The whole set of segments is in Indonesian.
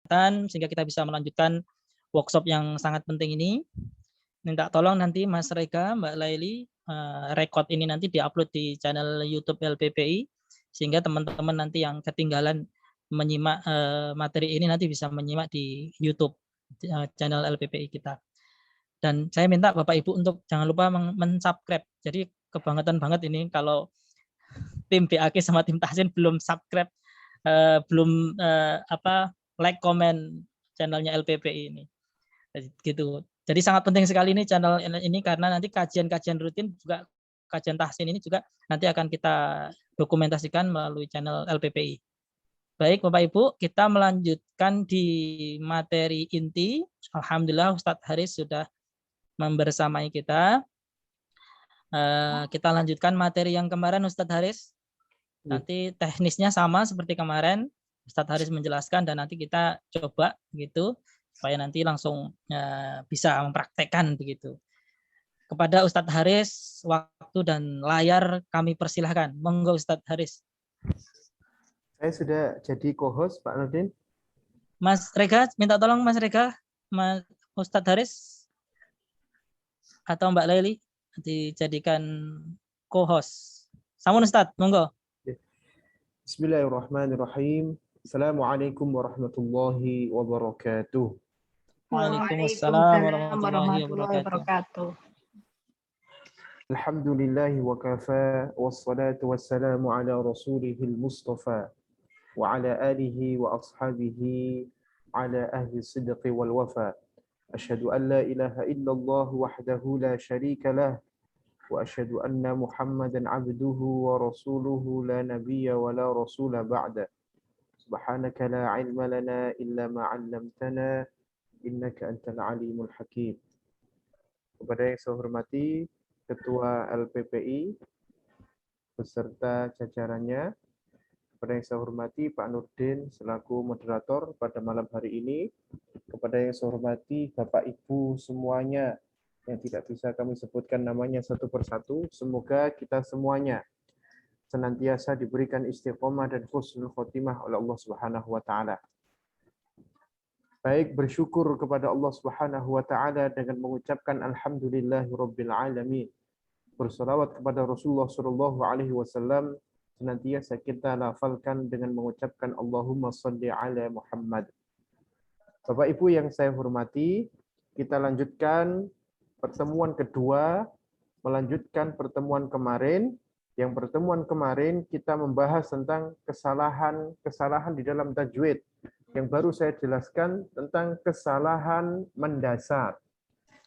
kesehatan sehingga kita bisa melanjutkan workshop yang sangat penting ini. Minta tolong nanti Mas Rega, Mbak Laili, record ini nanti diupload di channel YouTube LPPI sehingga teman-teman nanti yang ketinggalan menyimak materi ini nanti bisa menyimak di YouTube channel LPPI kita. Dan saya minta Bapak Ibu untuk jangan lupa mensubscribe. Jadi kebangetan banget ini kalau tim BAK sama tim Tahsin belum subscribe, belum like, comment channelnya LPPI ini. Gitu. Jadi sangat penting sekali ini channel ini karena nanti kajian-kajian rutin juga kajian tahsin ini juga nanti akan kita dokumentasikan melalui channel LPPI. Baik Bapak Ibu, kita melanjutkan di materi inti. Alhamdulillah Ustadz Haris sudah membersamai kita. Kita lanjutkan materi yang kemarin Ustadz Haris. Nanti teknisnya sama seperti kemarin. Ustadz Haris menjelaskan dan nanti kita coba gitu supaya nanti langsung bisa mempraktekkan begitu. Kepada Ustadz Haris, waktu dan layar kami persilahkan. Monggo Ustadz Haris. Saya sudah jadi co-host Pak Nurdin. Mas Rega, minta tolong Mas Rega, Mas Ustadz Haris atau Mbak Laili dijadikan co-host. Sampun Ustadz, monggo. Bismillahirrahmanirrahim. Assalamualaikum warahmatullahi wabarakatuh. Waalaikumsalam warahmatullahi wabarakatuh. Alhamdulillahi wa kafa wassalatu wassalamu ala rasulihil mustafa wa ala alihi wa ashabihi ala ahli sidqi wal wafa. Asyhadu an la ilaha illallah wahdahu la syarika lah wa asyhadu anna Muhammadan abduhu wa rasuluhu la nabiyya wa la rasula ba'da. Subhanaka la ilma lana illa ma 'allamtana innaka antal alimul hakim. Kepada yang saya hormati Ketua LPPI beserta jajarannya, kepada yang saya hormati Pak Nurdin selaku moderator pada malam hari ini, kepada yang saya hormati Bapak Ibu semuanya yang tidak bisa kami sebutkan namanya satu persatu, semoga kita semuanya senantiasa diberikan istiqomah dan husnul khotimah oleh Allah Subhanahu wa taala. Baik, bersyukur kepada Allah Subhanahu wa taala dengan mengucapkan alhamdulillahirabbil alamin. Berselawat kepada Rasulullah sallallahu alaihi wasallam, senantiasa kita lafalkan dengan mengucapkan Allahumma shalli ala Muhammad. Bapak Ibu yang saya hormati, kita lanjutkan pertemuan kedua, melanjutkan pertemuan kemarin. Yang pertemuan kemarin kita membahas tentang kesalahan di dalam tajwid. Yang baru saya jelaskan tentang kesalahan mendasar.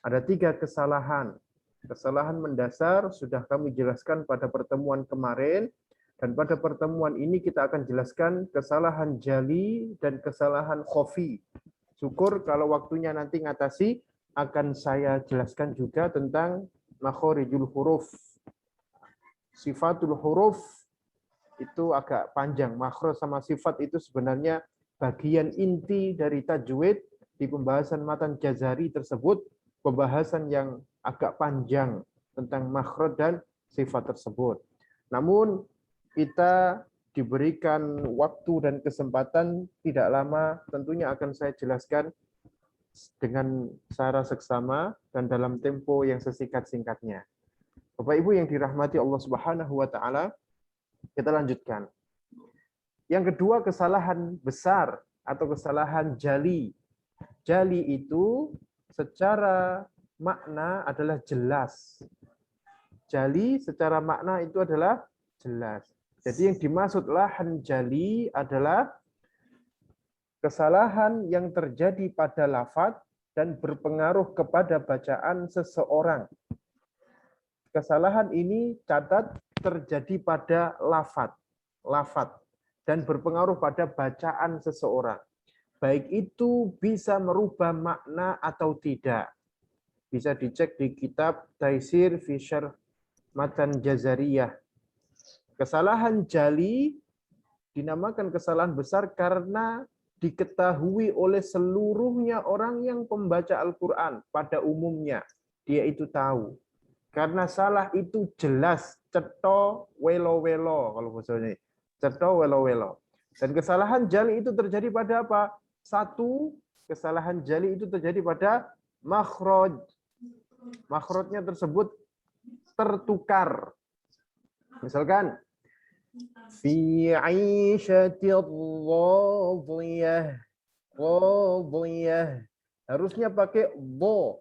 Ada 3 kesalahan. Kesalahan mendasar sudah kami jelaskan pada pertemuan kemarin, dan pada pertemuan ini kita akan jelaskan kesalahan jali dan kesalahan khofi. Syukur kalau waktunya nanti ngatasi, akan saya jelaskan juga tentang makhorijul huruf. Sifatul huruf itu agak panjang. Makhraj sama sifat itu sebenarnya bagian inti dari tajwid. Di pembahasan matan Jazari tersebut, pembahasan yang agak panjang tentang makhraj dan sifat tersebut. Namun kita diberikan waktu dan kesempatan tidak lama, tentunya akan saya jelaskan dengan secara seksama dan dalam tempo yang sesingkat-singkatnya. Bapak Ibu yang dirahmati Allah Subhanahu wa taala, kita lanjutkan. Yang kedua, kesalahan besar atau kesalahan jali. Jali itu secara makna adalah jelas. Jali secara makna itu adalah jelas. Jadi yang dimaksud lahan jali adalah kesalahan yang terjadi pada lafaz dan berpengaruh kepada bacaan seseorang. Kesalahan ini catat terjadi pada lafaz dan berpengaruh pada bacaan seseorang. Baik itu bisa merubah makna atau tidak. Bisa dicek di kitab Taisir fi Syarh Matan Jazariyah. Kesalahan jali dinamakan kesalahan besar karena diketahui oleh seluruhnya orang yang pembaca Al-Quran pada umumnya. Dia itu tahu. Karena salah itu jelas, ceto welo-welo kalau bahasa ini. Ceto welo-welo. Dan kesalahan jali itu terjadi pada apa? Satu, kesalahan jali itu terjadi pada makhraj. Makhrajnya tersebut tertukar. Misalkan fi 'aishatir radiyah. Radiyah. Harusnya pakai dha.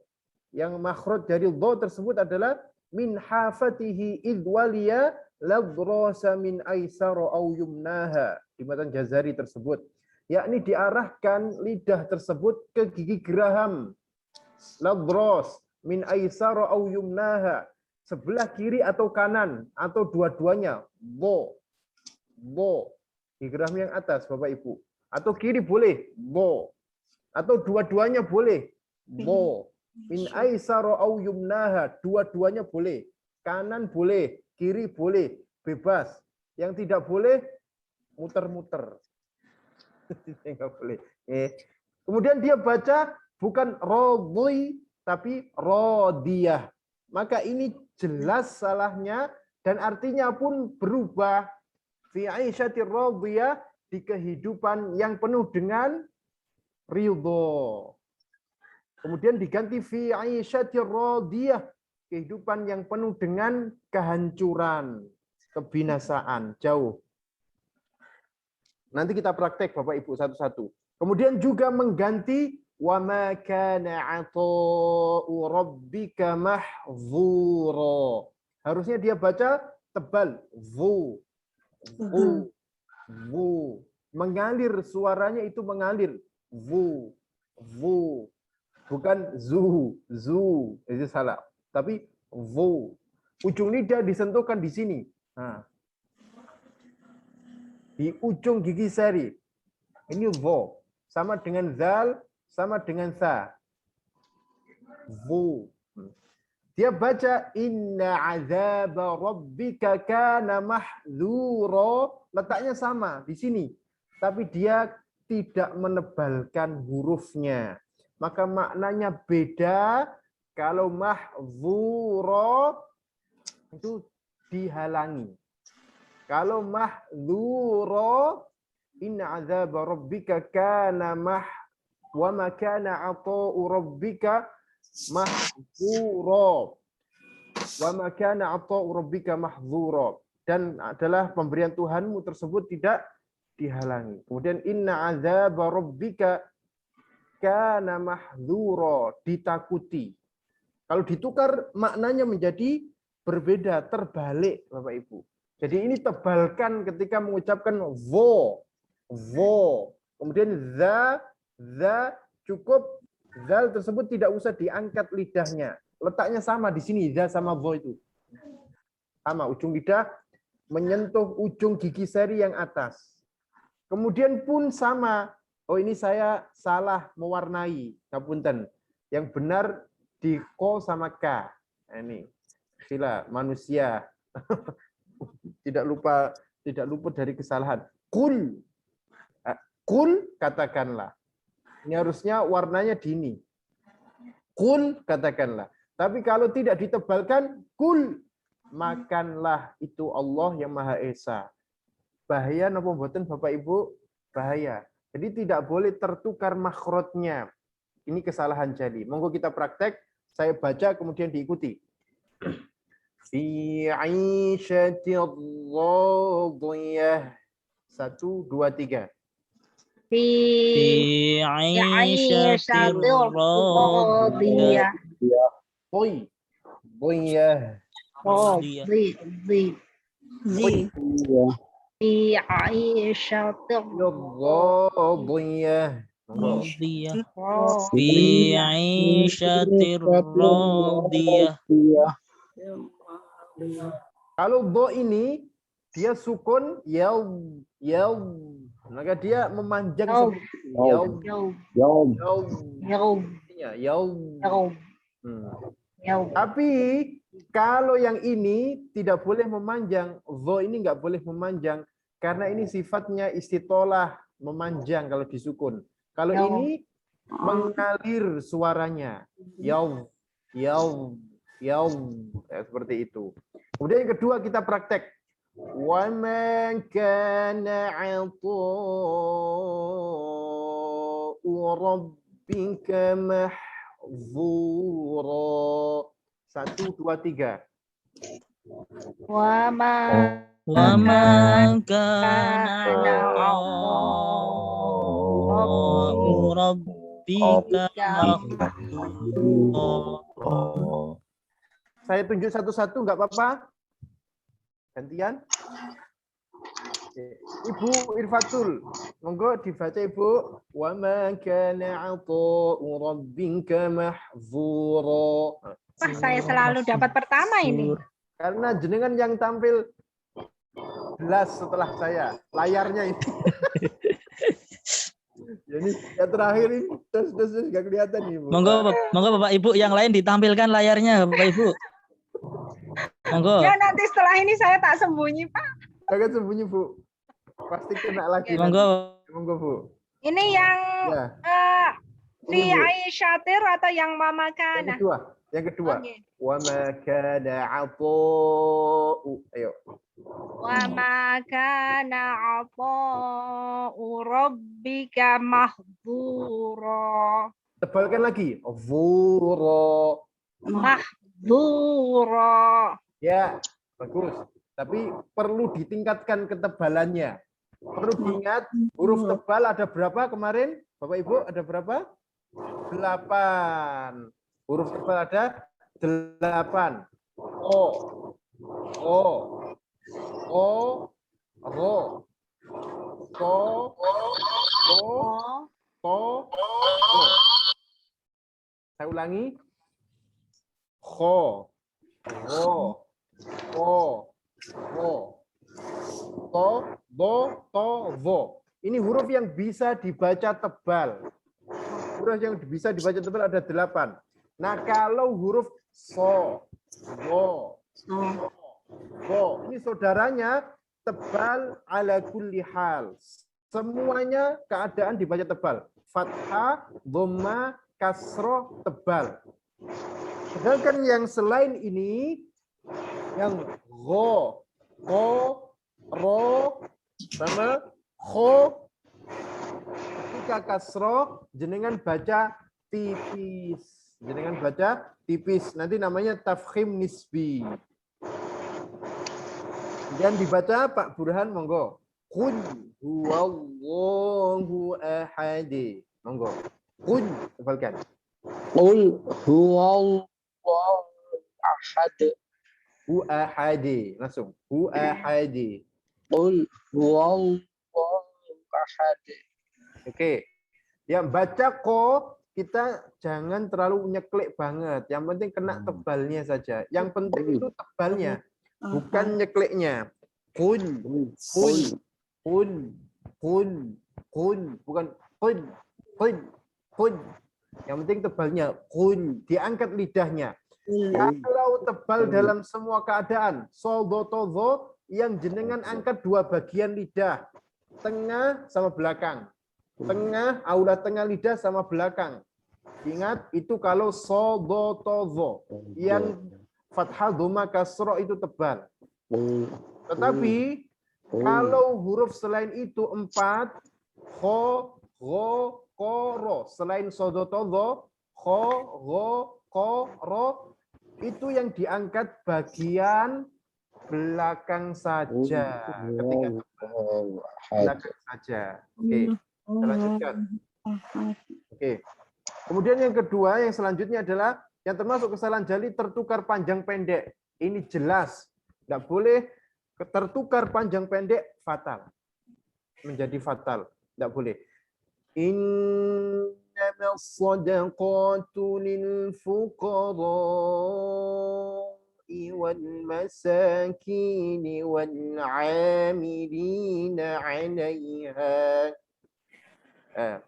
Yang makhraj dari dha tersebut adalah min hafatihi idwaliya ladrasa min aisara au yumnaha. Di matan Jazari tersebut. Yakni diarahkan lidah tersebut ke gigi geraham. Ladras min aisara au yumnaha. Sebelah kiri atau kanan atau dua-duanya. Bo. Gigi geraham yang atas Bapak Ibu. Atau kiri boleh. Bo. Atau dua-duanya boleh. Bo. Min aisara au yumnaha. Dua-duanya boleh. Kanan boleh. Kiri boleh. Bebas. Yang tidak boleh muter-muter. Enggak boleh. Kemudian dia baca bukan radhi tapi radiyah. Maka ini jelas salahnya dan artinya pun berubah. Fi 'aisyatir radiyah, di kehidupan yang penuh dengan ridho. Kemudian diganti fi 'aisyatir radiyah, kehidupan yang penuh dengan kehancuran, kebinasaan, jauh. Nanti kita praktek Bapak Ibu satu-satu. Kemudian juga mengganti wa ma kana 'ata'u rabbika mahdzura. Harusnya dia baca tebal vu. Mengalir, suaranya itu mengalir. Vu. Bukan zu. Itu salah. Tapi vu. Ujung lidah disentuhkan di sini. Nah. Di ujung gigi sari. Ini vo. Sama dengan zal, sama dengan sa. Vu. Dia baca inna azaba rabbika kana mahdzura. Letaknya sama di sini. Tapi dia tidak menebalkan hurufnya. Maka maknanya beda. Kalau mahdzura itu dihalangi. Kalau mahdzura, inna azaba rabbika kana wa ma kana 'ata'u rabbika mahdzura. Wa ma kana 'ata'u rabbika mahdzura. Dan adalah pemberian Tuhanmu tersebut tidak dihalangi. Kemudian inna azaba rabbika kana mahdzura, ditakuti. Kalau ditukar maknanya menjadi berbeda, terbalik Bapak Ibu. Jadi ini tebalkan ketika mengucapkan vo. Kemudian za cukup. Zal tersebut tidak usah diangkat lidahnya. Letaknya sama di sini, za sama vo itu. Sama, ujung lidah menyentuh ujung gigi seri yang atas. Kemudian pun sama. Oh ini saya salah mewarnai. Ngapunten. Yang benar di ko sama k. Ini sila manusia. Tidak luput dari kesalahan. Kul katakanlah. Ini harusnya warnanya dini. Kul katakanlah. Tapi kalau tidak ditebalkan, kul makanlah, itu Allah yang Maha Esa. Bahaya napa mboten Bapak Ibu? Bahaya. Jadi tidak boleh tertukar makhrajnya. Ini kesalahan jali. Monggo kita praktek. Saya baca kemudian diikuti. Fi 'aisyatir radiyah. 1, 2, 3. Fi 'aisyatir radiyah. Boy. Boyah. Fi 'aisyatir radiyah. Fi 'aisyatir radiyah. Kalau bo ini dia sukun yal, maka dia memanjang seperti Tapi kalau yang ini tidak boleh memanjang, bo ini nggak boleh memanjang karena ini sifatnya istitolah, memanjang kalau disukun. Kalau ini mengalir suaranya, seperti itu. Kemudian yang kedua kita praktek. Wa man kana 'ata'u rabbika mahdzura. 1, 2, 3. Wa ma Wa ma kana kana ata'u rabbika mahdzura. Saya tunjuk satu-satu, nggak apa-apa? Gantian. Ibu Irfatul, monggo dibaca Ibu. Wa ma kana ata'u rabbika mahdzura. Wah, saya selalu dapat pertama ini. Karena jenengan yang tampil jelas setelah saya, layarnya ini. Jadi yang terakhir ini terus nggak kelihatan Ibu. Monggo Bapak Ibu yang lain ditampilkan layarnya Bapak Ibu. Monggo. Ya nanti setelah ini saya tak sembunyi Pak. Jangan sembunyi Bu. Pasti kena lagi. Monggo. Monggo Bu. Ini yang Ya. fi Aisyatir atau yang Mama Kana? Yang kedua. Oke. Wa ma kana ata'u. Ayo. Wa ma kana ata'u rabbika mahdzura. Tebalkan lagi. Dzura. Mahdzura. Ya, bagus. Tapi perlu ditingkatkan ketebalannya. Perlu diingat, huruf tebal ada berapa kemarin? Bapak Ibu, ada berapa? 8. Huruf tebal ada 8. O, ro, to, ro. Saya ulangi. Kho, ro, o, to, do, to, vo. Ini huruf yang bisa dibaca tebal. Huruf yang bisa dibaca tebal ada 8. Nah, kalau huruf so, wo, ini saudaranya tebal ala kulli hal. Semuanya keadaan dibaca tebal. Fathah, dhamma, kasroh, tebal. Sedangkan yang selain ini, yang go, ro, sama kho, ketika kasroh, jenengan baca tipis. Jenengan baca tipis. Nanti namanya tafkhim nisbi. Dan dibaca Pak Burhan, monggo. Qul huwallahu ahad. Monggo. Qul, tebalkan. Qul huwallahu ahad. Hu ahad. Langsung. Hu ahad. Qul huwallahu ahad. Oke. Yang baca ko, kita jangan terlalu nyeklik banget. Yang penting kena tebalnya saja. Yang penting itu tebalnya, bukan nyekliknya. Kun, bukan kun. Yang penting tebalnya. Kun, diangkat lidahnya. Kalau tebal dalam semua keadaan, soldotozo, yang jenengan angkat 2 bagian lidah, tengah sama belakang. Tengah, aula tengah lidah sama belakang. Ingat, itu kalau soldotozo. Yang fathah, dhamma, kasroh itu tebal. Tetapi kalau huruf selain itu 4, kho, ro, ko, ro. Selain soldotozo, kho, ro, ko, ro. Itu yang diangkat bagian belakang saja. Ketika belakang saja. Oke. Kita lanjutkan. Oke. Kemudian yang kedua, yang selanjutnya adalah yang termasuk kesalahan jali tertukar panjang pendek. Ini jelas. Nggak boleh tertukar panjang pendek, fatal. Menjadi fatal. Nggak boleh. Innamas shadaqatu lil fuqara'i wal masakini wal 'amilina 'alaiha.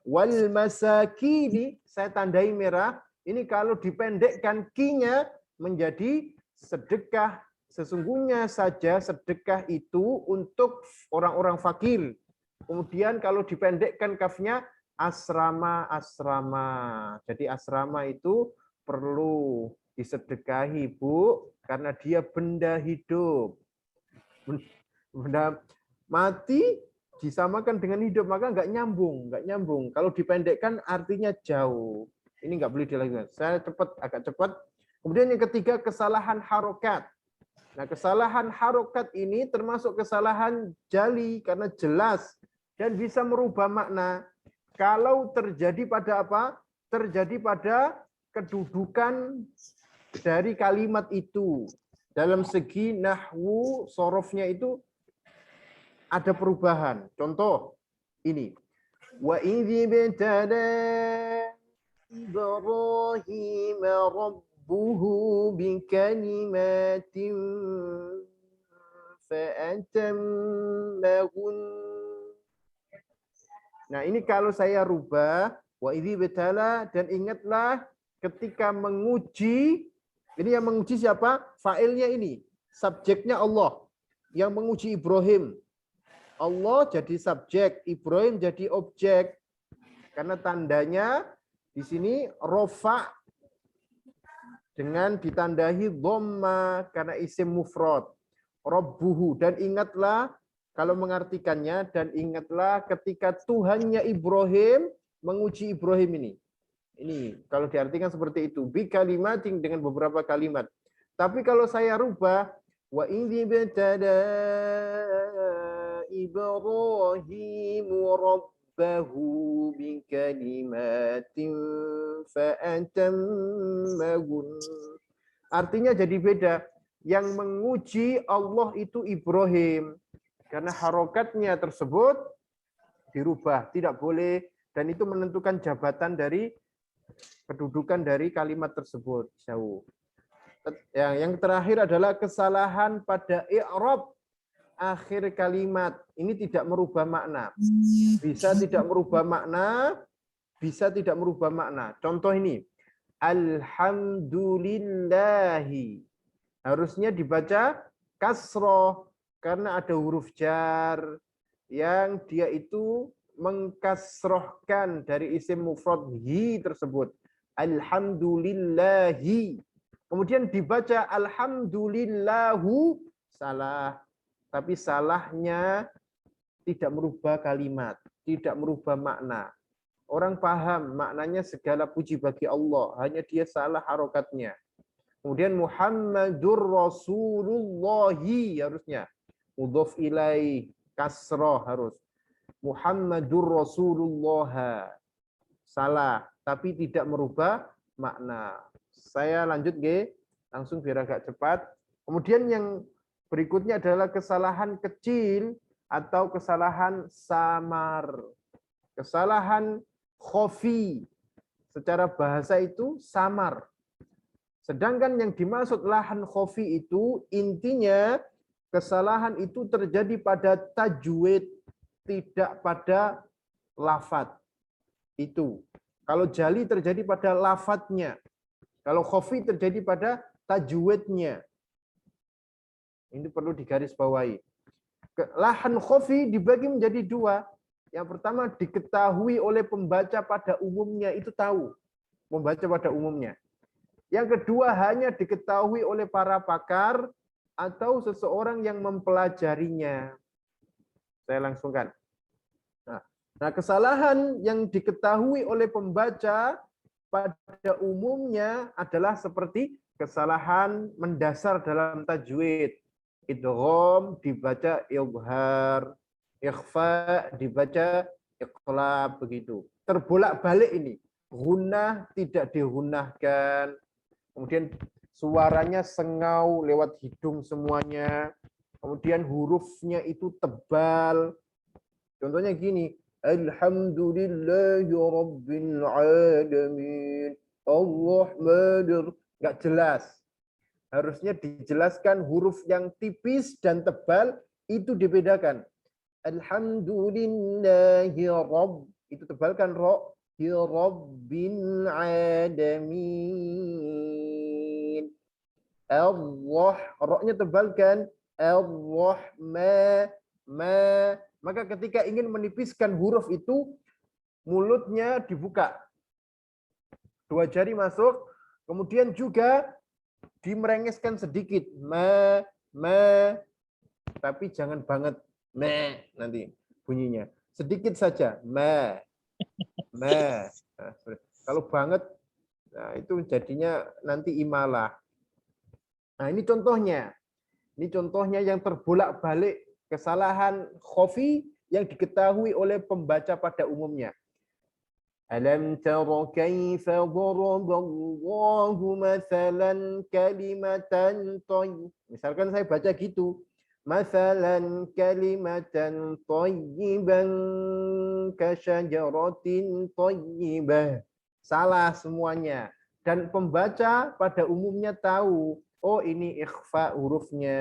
Wal masakini, saya tandai merah. Ini kalau dipendekkan kinya menjadi sedekah. Sesungguhnya saja sedekah itu untuk orang-orang fakir. Kemudian kalau dipendekkan kafnya asrama. Jadi asrama itu perlu disedekahi, Bu, karena dia benda hidup. Benda mati disamakan dengan hidup, maka nggak nyambung. Kalau dipendekkan artinya jauh. Ini nggak boleh dilakukan. Saya agak cepat. Kemudian yang ketiga, kesalahan harokat. Nah, kesalahan harokat ini termasuk kesalahan jali karena jelas dan bisa merubah makna. Kalau terjadi pada apa? Terjadi pada kedudukan dari kalimat itu. Dalam segi nahwu, sorofnya itu ada perubahan. Contoh ini. Wa idzi btada Ibrahim rabbuhu bikalimatin fa'atammahun. Nah, ini kalau saya rubah wa idzi btada, dan ingatlah ketika menguji. Ini yang menguji siapa? Fa'ilnya ini. Subjeknya Allah. Yang menguji Ibrahim. Allah jadi subjek, Ibrahim jadi objek. Karena tandanya di sini rofa dengan ditandai dhamma karena isim mufrad. Rabbuhu, dan ingatlah kalau mengartikannya, dan ingatlah ketika Tuhannya Ibrahim menguji Ibrahim ini. Ini kalau diartikan seperti itu, bi kalimatin, dengan beberapa kalimat. Tapi kalau saya rubah wa idzi btada Ibrahim rabbahu bi kalimatin fa'atammahun. Artinya jadi beda. Yang menguji Allah itu Ibrahim. Karena harokatnya tersebut dirubah, tidak boleh, dan itu menentukan jabatan dari kedudukan dari kalimat tersebut jauh. Yang terakhir adalah kesalahan pada i'rab akhir kalimat. Ini tidak merubah makna. Bisa tidak merubah makna, bisa tidak merubah makna. Contoh ini. Alhamdulillahi. Harusnya dibaca kasroh karena ada huruf jar yang dia itu mengkasrohkan dari isim mufrad hi tersebut. Alhamdulillahi. Kemudian dibaca alhamdulillahu, salah. Tapi salahnya tidak merubah kalimat, tidak merubah makna. Orang paham maknanya segala puji bagi Allah, hanya dia salah harokatnya. Kemudian Muhammadur Rasulullahi harusnya. Mudhof ilaih, kasroh harus. Muhammadur Rasulullah. Salah, tapi tidak merubah makna. Saya lanjut, G. Langsung biar agak cepat. Kemudian yang berikutnya adalah kesalahan kecil atau kesalahan samar. Kesalahan khofi. Secara bahasa itu samar. Sedangkan yang dimaksud lahan khofi itu intinya kesalahan itu terjadi pada tajwid, tidak pada lafadz. Itu. Kalau jali terjadi pada lafadznya. Kalau khofi terjadi pada tajwidnya. Ini perlu digarisbawahi. Lahan khofi dibagi menjadi dua. Yang pertama diketahui oleh pembaca pada umumnya, itu tahu. Membaca pada umumnya. Yang kedua hanya diketahui oleh para pakar atau seseorang yang mempelajarinya. Saya langsungkan. Nah, kesalahan yang diketahui oleh pembaca pada umumnya adalah seperti kesalahan mendasar dalam tajwid. Idgham dibaca izhar, ikhfa dibaca iqlab, begitu. Terbolak-balik ini. Gunnah tidak digunnahkan. Kemudian suaranya sengau lewat hidung semuanya. Kemudian hurufnya itu tebal. Contohnya gini. Alhamdulillahi Rabbil Alamin. Ar-Rahmanir. Nggak jelas. Harusnya dijelaskan huruf yang tipis dan tebal itu dibedakan. Alhamdulillahi Rabb. Itu tebalkan ro. Rabbil Alamin. Allah. Ro-nya tebalkan. Ar-Rahman. Maka ketika ingin menipiskan huruf itu, mulutnya dibuka. Dua jari masuk, kemudian juga dimerengeskan sedikit. Tapi jangan banget nanti. bunyinya. Sedikit saja. Ma. Nah, kalau banget, nah itu jadinya nanti imalah. Nah, ini contohnya. Ini contohnya yang terbolak-balik kesalahan khafi yang diketahui oleh pembaca pada umumnya. Alam tara kaifa daraballahu mathalan kalimatan thayyibah. Misalkan saya baca gitu. Mathalan kalimatan thayyiban kasyajaratin thayyibah. Salah semuanya. Dan pembaca pada umumnya tahu, oh ini ikhfa hurufnya.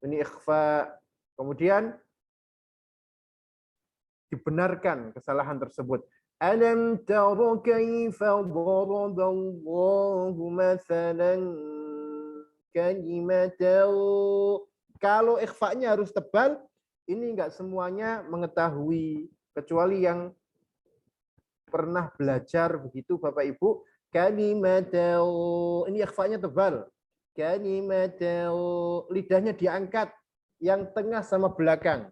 Ini ikhfa. Kemudian dibenarkan kesalahan tersebut. Alam tara kaifa daraballahu mathalan kalimatan. Kalau ikhfa-nya harus tebal, ini enggak semuanya mengetahui, kecuali yang pernah belajar begitu Bapak Ibu. Kalimatan, ini ikhfa-nya tebal. Kalimatan, lidahnya diangkat, yang tengah sama belakang.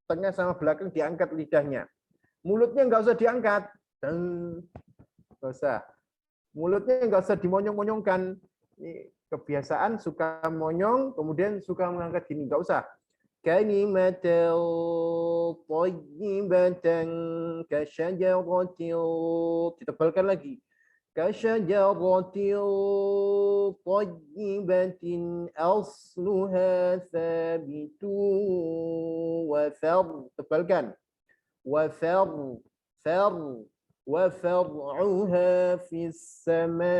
Tengah sama belakang diangkat lidahnya. Mulutnya enggak usah diangkat. Enggak usah. Mulutnya enggak usah dimonyong-monyongkan. Ini kebiasaan suka monyong, kemudian suka mengangkat gini, enggak usah. Kalimatan thayyibatan kasyajaratin, ditebalkan lagi. Kasyajaratin thayyibatin asluha thabitun wa far, tebalkan. Wa far wa far'uha fis sama.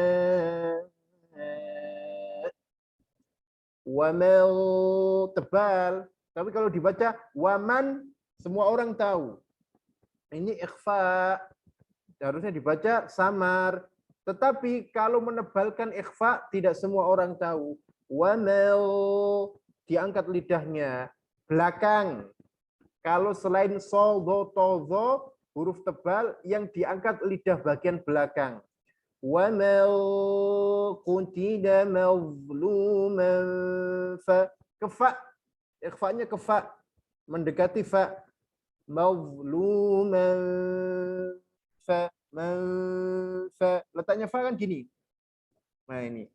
Waman, tebal. Tapi kalau dibaca waman, semua orang tahu. Ini ikhfa. Harusnya dibaca samar. Tetapi kalau menebalkan ikhfa, tidak semua orang tahu. Waman, diangkat lidahnya. Belakang. Kalau selain sol, do, to, zo, huruf tebal, yang diangkat lidah bagian belakang. وَمَنْ قُتِلَ مَظْلُومًا kefa, ikhfa-nya kefa, mendekati fa. Mazluman fa, letaknya fa kan gini. Nah ini.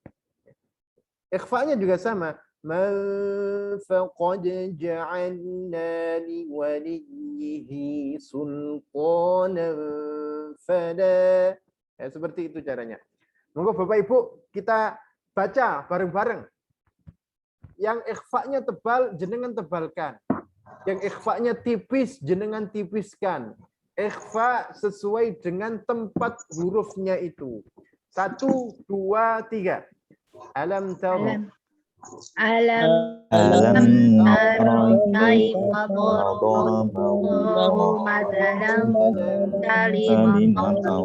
Ikhfa-nya juga sama. Man faqad ja'alna li waliyhi sultanan fala. Ya, seperti itu caranya. Monggo Bapak Ibu kita baca bareng-bareng. Yang ikhfa-nya tebal, jenengan tebalkan. Yang ikhfa-nya tipis, jenengan tipiskan. Ikhfa sesuai dengan tempat hurufnya itu. 1, 2, 3. Alam tara. Alam tara kaifa daraballahu mathalan kalimatan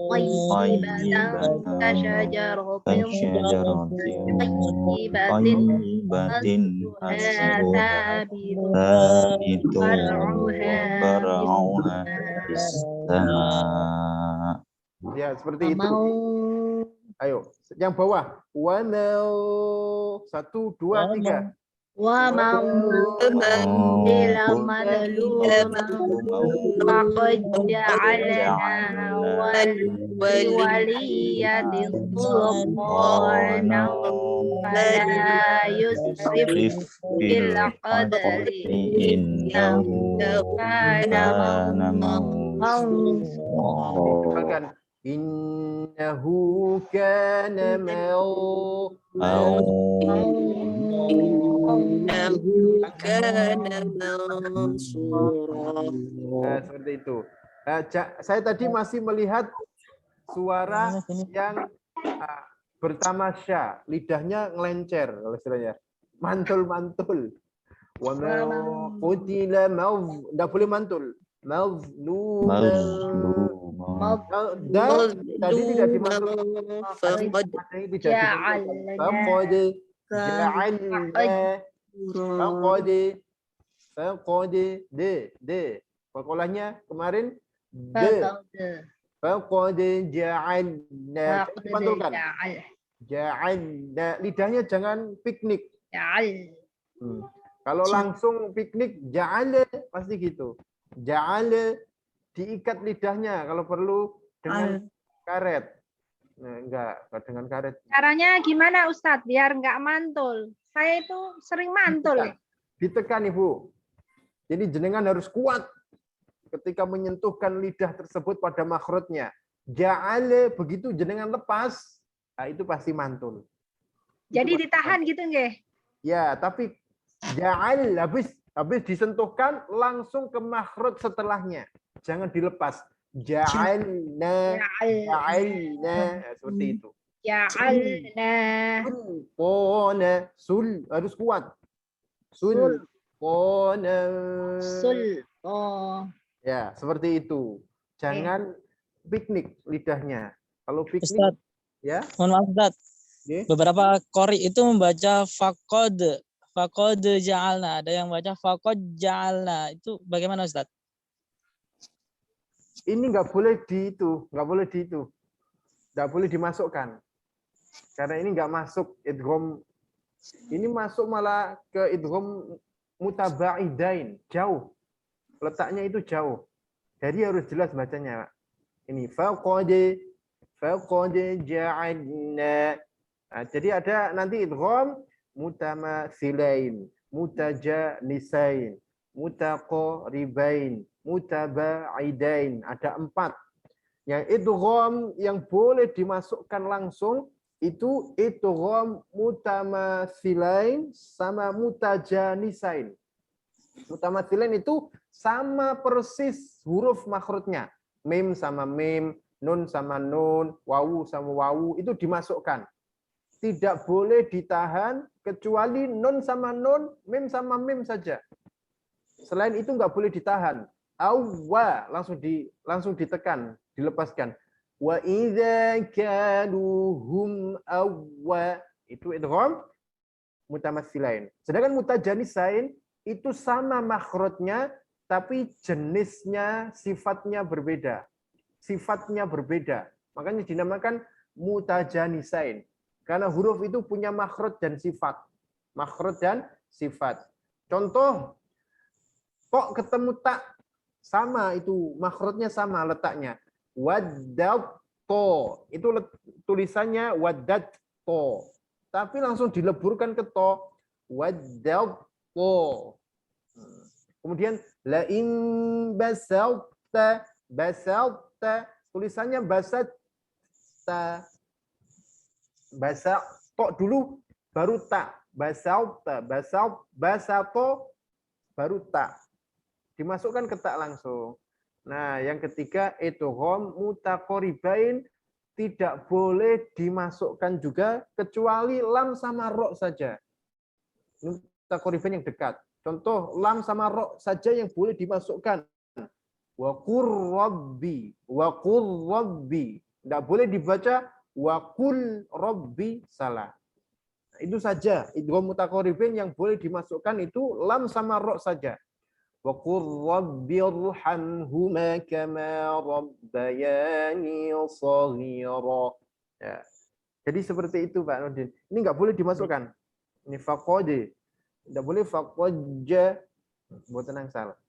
thayyibatan kasyajaratin thayyibatin asluha thabitun far'uha fis sama. Ya, seperti itu. Ayo, yang bawah. Wa mau 1, 2, 3. Wa man ila madluman faqad ja'alna waliyati sultanan fala yusrif fil qadri innahu kana mansura. Innahu kana mansura. Nah, seperti itu. Saya tadi masih melihat suara yang bertamasya, lidahnya ngelencer, kalau istilahnya. Mantul-mantul. Wa ma qutila enggak boleh mantul. Mazluman. Tadi tidak dimantul. Faqad de. Fakolahnya kemarin de. Faqad ja'alna. Mantulkan. Ja'alna. Lidahnya jangan piknik. Kalau langsung piknik, ja'ala pasti gitu. Ja'ala diikat lidahnya kalau perlu dengan karet. Nah, enggak dengan karet. Caranya gimana Ustadz biar nggak mantul? Saya itu sering mantul. Ditekan Ibu. Jadi jenengan harus kuat ketika menyentuhkan lidah tersebut pada makhrajnya. Ja'ala begitu jenengan lepas, nah itu pasti mantul. Jadi ditahan gitu nggih? Ya, tapi ja'al habis disentuhkan langsung ke makhraj setelahnya. Jangan dilepas. Ja'alna seperti itu. Ja'alna sul harus kuat. Sul. Sul. Oh. Ya, seperti itu. Jangan piknik lidahnya. Kalau piknik Ustadz, ya. mohon maaf Ustadz. Beberapa qori itu membaca faqad ja'alna, ada yang baca faqad ja'alna. Itu bagaimana Ustadz? Ini nggak boleh nggak boleh dimasukkan. Karena ini nggak masuk idgham. Ini masuk malah ke idgham mutabaidain, jauh. Letaknya itu jauh. Jadi harus jelas bacanya, Pak. Ini faqad ja'alna. Nah, jadi ada nanti idgham mutamatsilain, mutajanisain, mutaqaribain, mutabaidain. Ada 4. Yang idgham yang boleh dimasukkan langsung itu idgham mutamatsilain sama mutajanisain. Mutamatsilain itu sama persis huruf makhrajnya. Mim sama mim, nun sama nun, wawu sama wawu itu dimasukkan. Tidak boleh ditahan kecuali nun sama nun, mim sama mim saja. Selain itu nggak boleh ditahan. Awwa langsung ditekan, dilepaskan. Wa idza kaluhum awwa itu idgham mutamatsilain. Sedangkan mutajanisain itu sama makhrajnya tapi jenisnya, sifatnya berbeda. Sifatnya berbeda. Makanya dinamakan mutajanisain. Karena huruf itu punya makhraj dan sifat. Makhraj dan sifat. Contoh, kok ketemu tak sama itu, makhrajnya sama letaknya. Waddatto. Itu tulisannya waddatto. Tapi langsung dileburkan ke to. Waddatto. Kemudian la in basalta tulisannya basatta. To dulu baru ta. Basalta, basato baru ta. Dimasukkan ke ta langsung. Nah, yang ketiga idgham mutaqaribain tidak boleh dimasukkan juga kecuali lam sama ro saja. Mutaqaribain yang dekat. Contoh lam sama ro saja yang boleh dimasukkan. Wa qur rabbi, wa qur rabbi. Tidak boleh dibaca wa qul rabbi salah. Nah, itu saja idgham mutaqaribain yang boleh dimasukkan itu lam sama ro saja. Wa qur rabbirhamhuma kama rabbayani shaghira. Ya. Jadi seperti itu Pak Nurdin. Ini nggak boleh dimasukkan. Ini faqad. Tidak boleh faqajja. Buat tenang salah.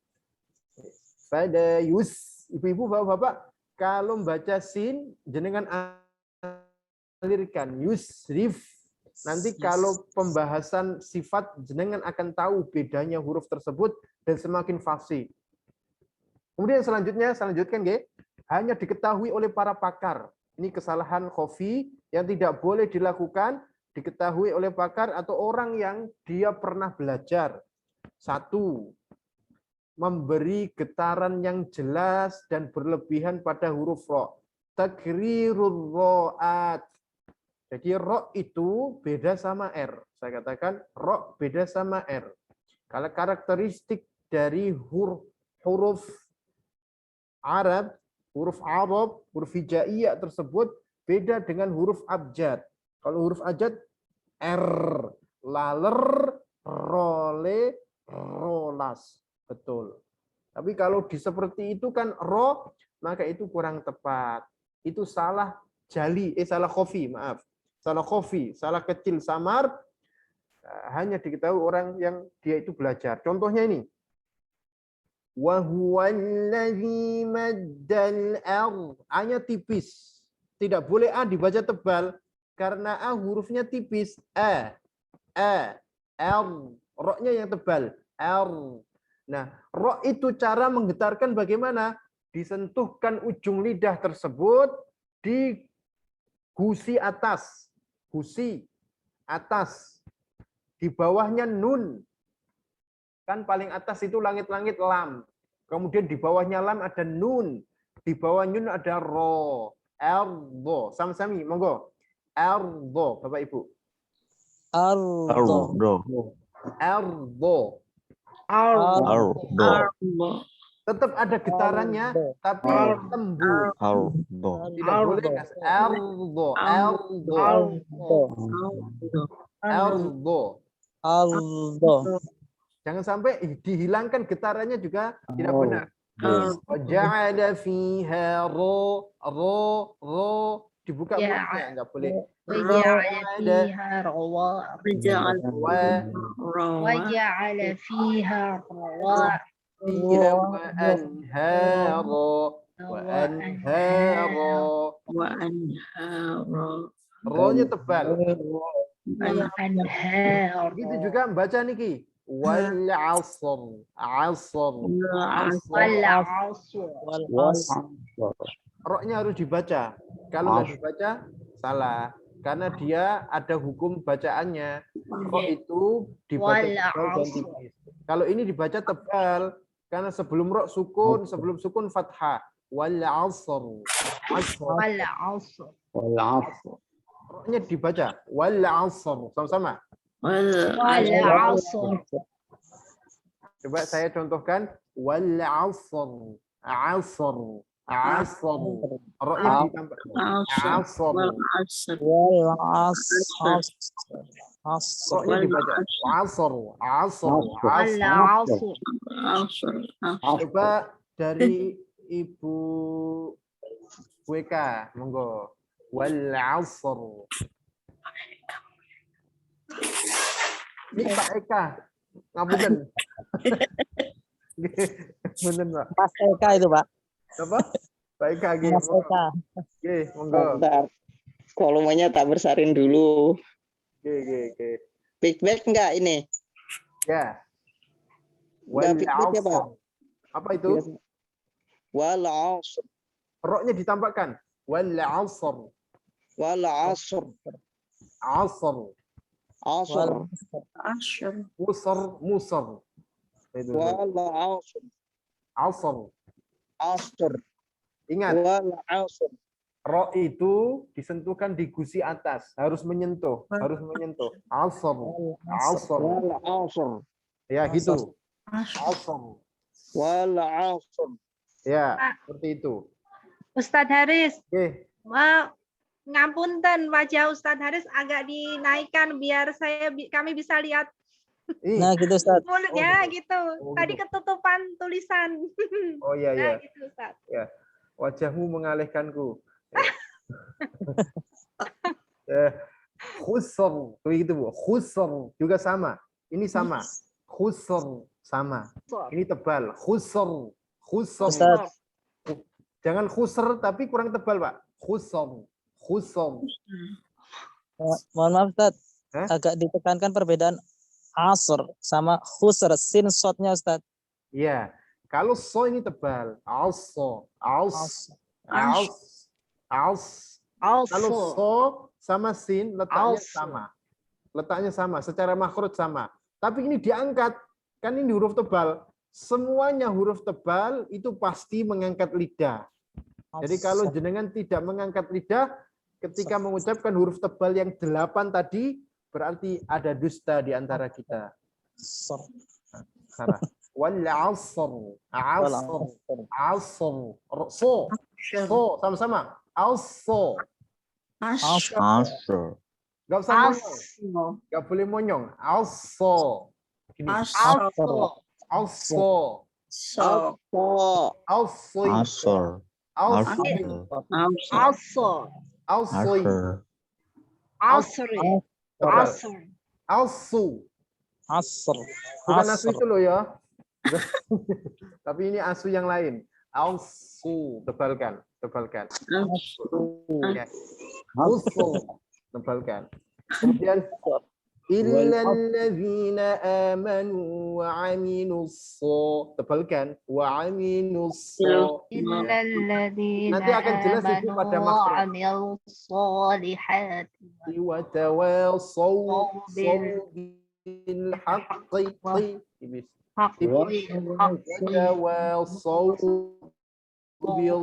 Pada yus, ibu-ibu, bapak-bapak, kalau membaca sin, jenengan alirkan yusrif. Nanti kalau pembahasan sifat, jenengan akan tahu bedanya huruf tersebut dan semakin fasih. Kemudian selanjutkan, hanya diketahui oleh para pakar. Ini kesalahan khafi yang tidak boleh dilakukan, diketahui oleh pakar atau orang yang dia pernah belajar. 1. Memberi getaran yang jelas dan berlebihan pada huruf ro. Takrirur ro'at. Jadi ro itu beda sama R. Saya katakan ro beda sama R. Kalau karakteristik dari huruf Arab, huruf hijaiyah tersebut beda dengan huruf abjad. Kalau huruf abjad R, laler, role, rolas. Betul. Tapi kalau seperti itu kan ro, maka itu kurang tepat. Itu salah jali, salah khafi, maaf. Salah khafi, salah kecil samar. Hanya diketahui orang yang dia itu belajar. Contohnya ini. Wa huwallazi maddal ardh. A-nya tipis. Tidak boleh A dibaca tebal karena A hurufnya tipis. Ro-nya yang tebal. Nah, ro itu cara menggetarkan bagaimana? Disentuhkan ujung lidah tersebut di gusi atas. Gusi atas. Di bawahnya nun. Kan paling atas itu langit-langit lam. Kemudian di bawahnya lam ada nun. Di bawah nun ada ro. Ardho. Sama-sami, monggo. Ardho, Bapak Ibu. Ardo. Ardho. Tetap ada getarannya, tapi tembus. Tidak boleh ardho. Jangan sampai dihilangkan getarannya juga tidak benar. Waja'ala fiha ro dibuka mulutnya, enggak boleh. Waja'ala fiha rawa. Ro-nya tebal. Anhar. Begitu juga baca niki. Wal 'asr. Ro-nya harus dibaca. Kalau nggak dibaca, salah. Karena dia ada hukum bacaannya. Ro itu dibaca tebal dan tipis. Kalau ini dibaca tebal, karena sebelum ro sukun, sebelum sukun fathah. Wal 'asr. Ro-nya dibaca. Wal 'asr. Sama-sama. Coba saya contohkan. Wal 'asr. Ro-nya ditambah. Ro-nya dibaca. Coba dari Ibu WK, monggo. Wal 'asr. Ini Pak Eka, ngapunten. Ngapunten, Pak. Mas Eka itu, Pak. Apa? Pak Eka, nggih. Mas Eka. Nggih, monggo. Bentar. Volumenya tak besarin dulu. Nggih. Feedback enggak ini? Ya. Enggak feedback ya, Pak? Apa itu? Wal 'asr. Ro-nya ditambahkan. Wal 'asr. Musar. Itu. Wal 'asr. Ingat, Wal 'asr. ro itu disentuhkan di gusi atas, harus menyentuh. Asr. Wal 'asr. Ya, gitu. Asr. Wal 'asr. Ya, seperti itu. Ustadz Haris, Oke. ngapunten wajah Ustadz Haris agak dinaikkan biar kami bisa lihat Nah, gitu, Ustaz. mulutnya gitu. Oh, Tadi gitu. ketutupan tulisan. Oh iya, Nah, iya. gitu Ustadz. Ya. Wajahmu mengalihkanku. Khusr, begitu Bu. Khusr juga sama. Ini sama. Khusr sama. Ini tebal. Khusr. Ustaz. Jangan khusr tapi kurang tebal, Pak. Khusr. Mohon maaf, Ustaz. Hah? Agak ditekankan perbedaan asr sama khusr, sin shotnya, Ustaz. Iya. Kalau so ini tebal. Kalau so sama sin letaknya sama, secara makhraj sama. Tapi ini diangkat, kan ini huruf tebal. Semuanya huruf tebal itu pasti mengangkat lidah. Jadi kalau jenengan tidak mengangkat lidah ketika mengucapkan huruf tebal yang 8 tadi, berarti ada dusta di antara kita. Salah. Wal 'asr. So sama-sama. Also. Gak usah monyong. Gak boleh monyong. Also. Gini. Also. Asu. Asr. Bukan asu Asr. itu loh ya. Tapi ini asu yang lain. Asu. Tebalkan. Tebalkan. Ya. Asu. Tebalkan. Kemudian illal ladzina amanu wa aminus tebalkan wa aminus nanti akan jelas itu pada makhraj wa tawasaw bil haqqi tawasaw bil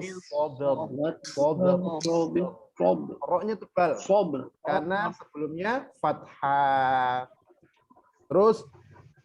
sabr roknya tebal karena sebelumnya fathah. Terus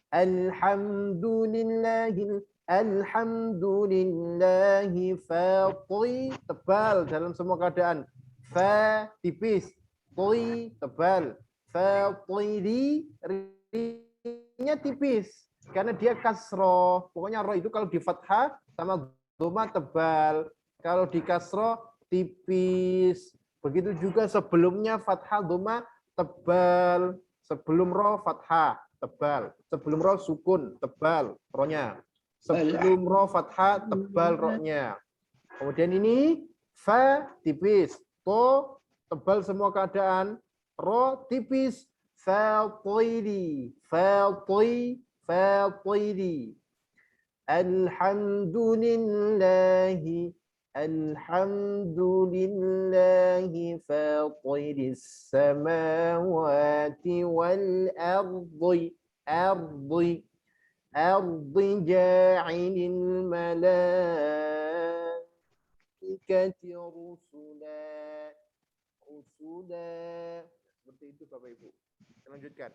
alhamdulillahi fati tebal dalam semua keadaan. Fa tipis, ti tebal, fatiri ri-nya tipis karena dia kasroh. Pokoknya roh itu kalau di fathah sama dhamma tebal, kalau di kasroh tipis. Begitu juga sebelumnya fathah dhamma tebal, sebelum roh fathah tebal, sebelum roh sukun tebal rohnya, sebelum roh fathah tebal rohnya. Kemudian ini fa tipis, to tebal semua keadaan, roh tipis, fatiri, fatiri, alhamdulillahi. Alhamdulillahi fatiris samawati wal ardi ja'ilil malaikati rusula. Seperti itu Bapak Ibu. Kita lanjutkan.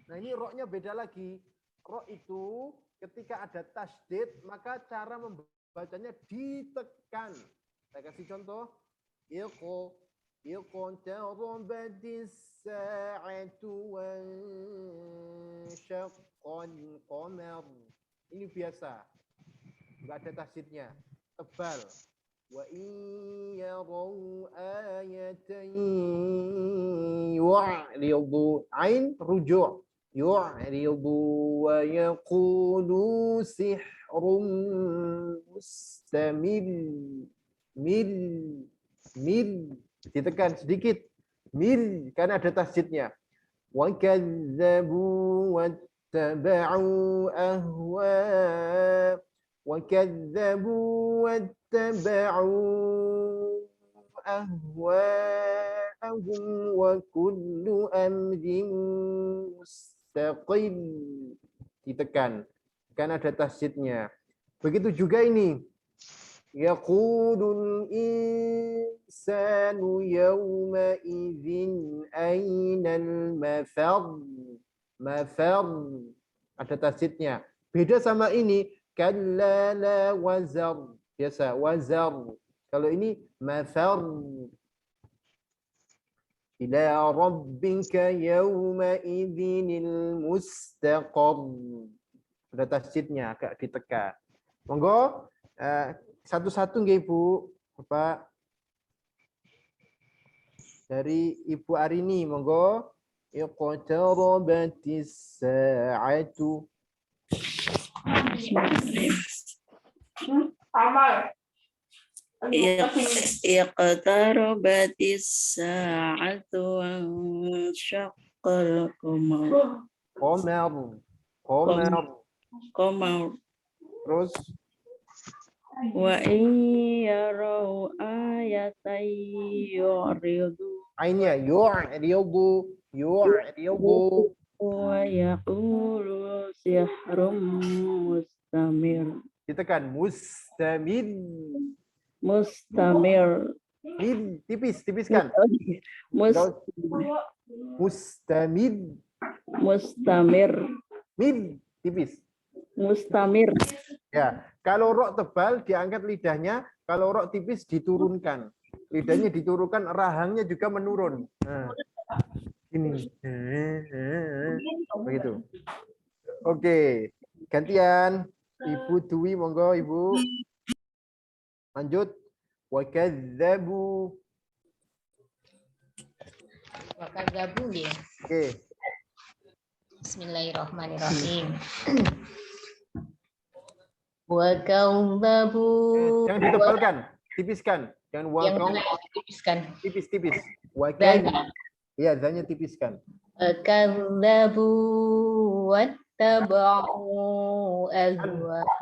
Nah ini roknya beda lagi. Rok itu ketika ada tasydid maka cara bacanya ditekan. Saya kasih contoh. Iqtarabatis sa'atu wa syaqqal qamar. Ini biasa. Enggak ada tasydidnya. Tebal. Wa in yarau ayatan yu'ridu ain ruju'. Yu'ridu wa yaqulu sihrun mustamil. Mil ditekan sedikit. Mil karena ada tasydidnya. Wa kadzabu wattaba'u ahwa. Wa kadzabu wattaba'u ahwa'ahum wa kullu amrin mustaqim. Ditekan karena ada tasydidnya. Begitu juga ini. Yaqulul insanu yawma idzin ainal mafar. Mafar ada tasydidnya. Beda sama ini kalla la wazar. Biasa wazar. Kalau ini mafar. Ila rabbika yawma idzinil mustaqar. Ada tasydidnya agak ditekan. Monggo satu-satu nggih Ibu, Bapak. Dari Ibu Arini, monggo. Iqtarabatis sa'atu. Iqtarabatis sa'atu wa syaqqal qamar. Qamar. Terus Wa in yarau ayatan yu'ridu. ainnya yu'ridu. Wa yaqulu sihrun mustamir. Ditekan mustamid. Mid tipiskan. Mustamid. Mid tipis. Mustamir. Ya, kalau rok tebal diangkat lidahnya, kalau rok tipis diturunkan. Lidahnya diturunkan, rahangnya juga menurun. Nah, ini. Begitu. Oke, gantian. Ibu Dwi, monggo Ibu. Lanjut. Wa kadzabu. Wakadzabu ya. Oke. Bismillahirrahmanirrahim. Wa kadzabu. Jangan ditebalkan, tipiskan. Jangan Yang wakau, tipiskan. tipis-tipis. Dan Iya, zanya tipiskan. kadzabu wattaba'u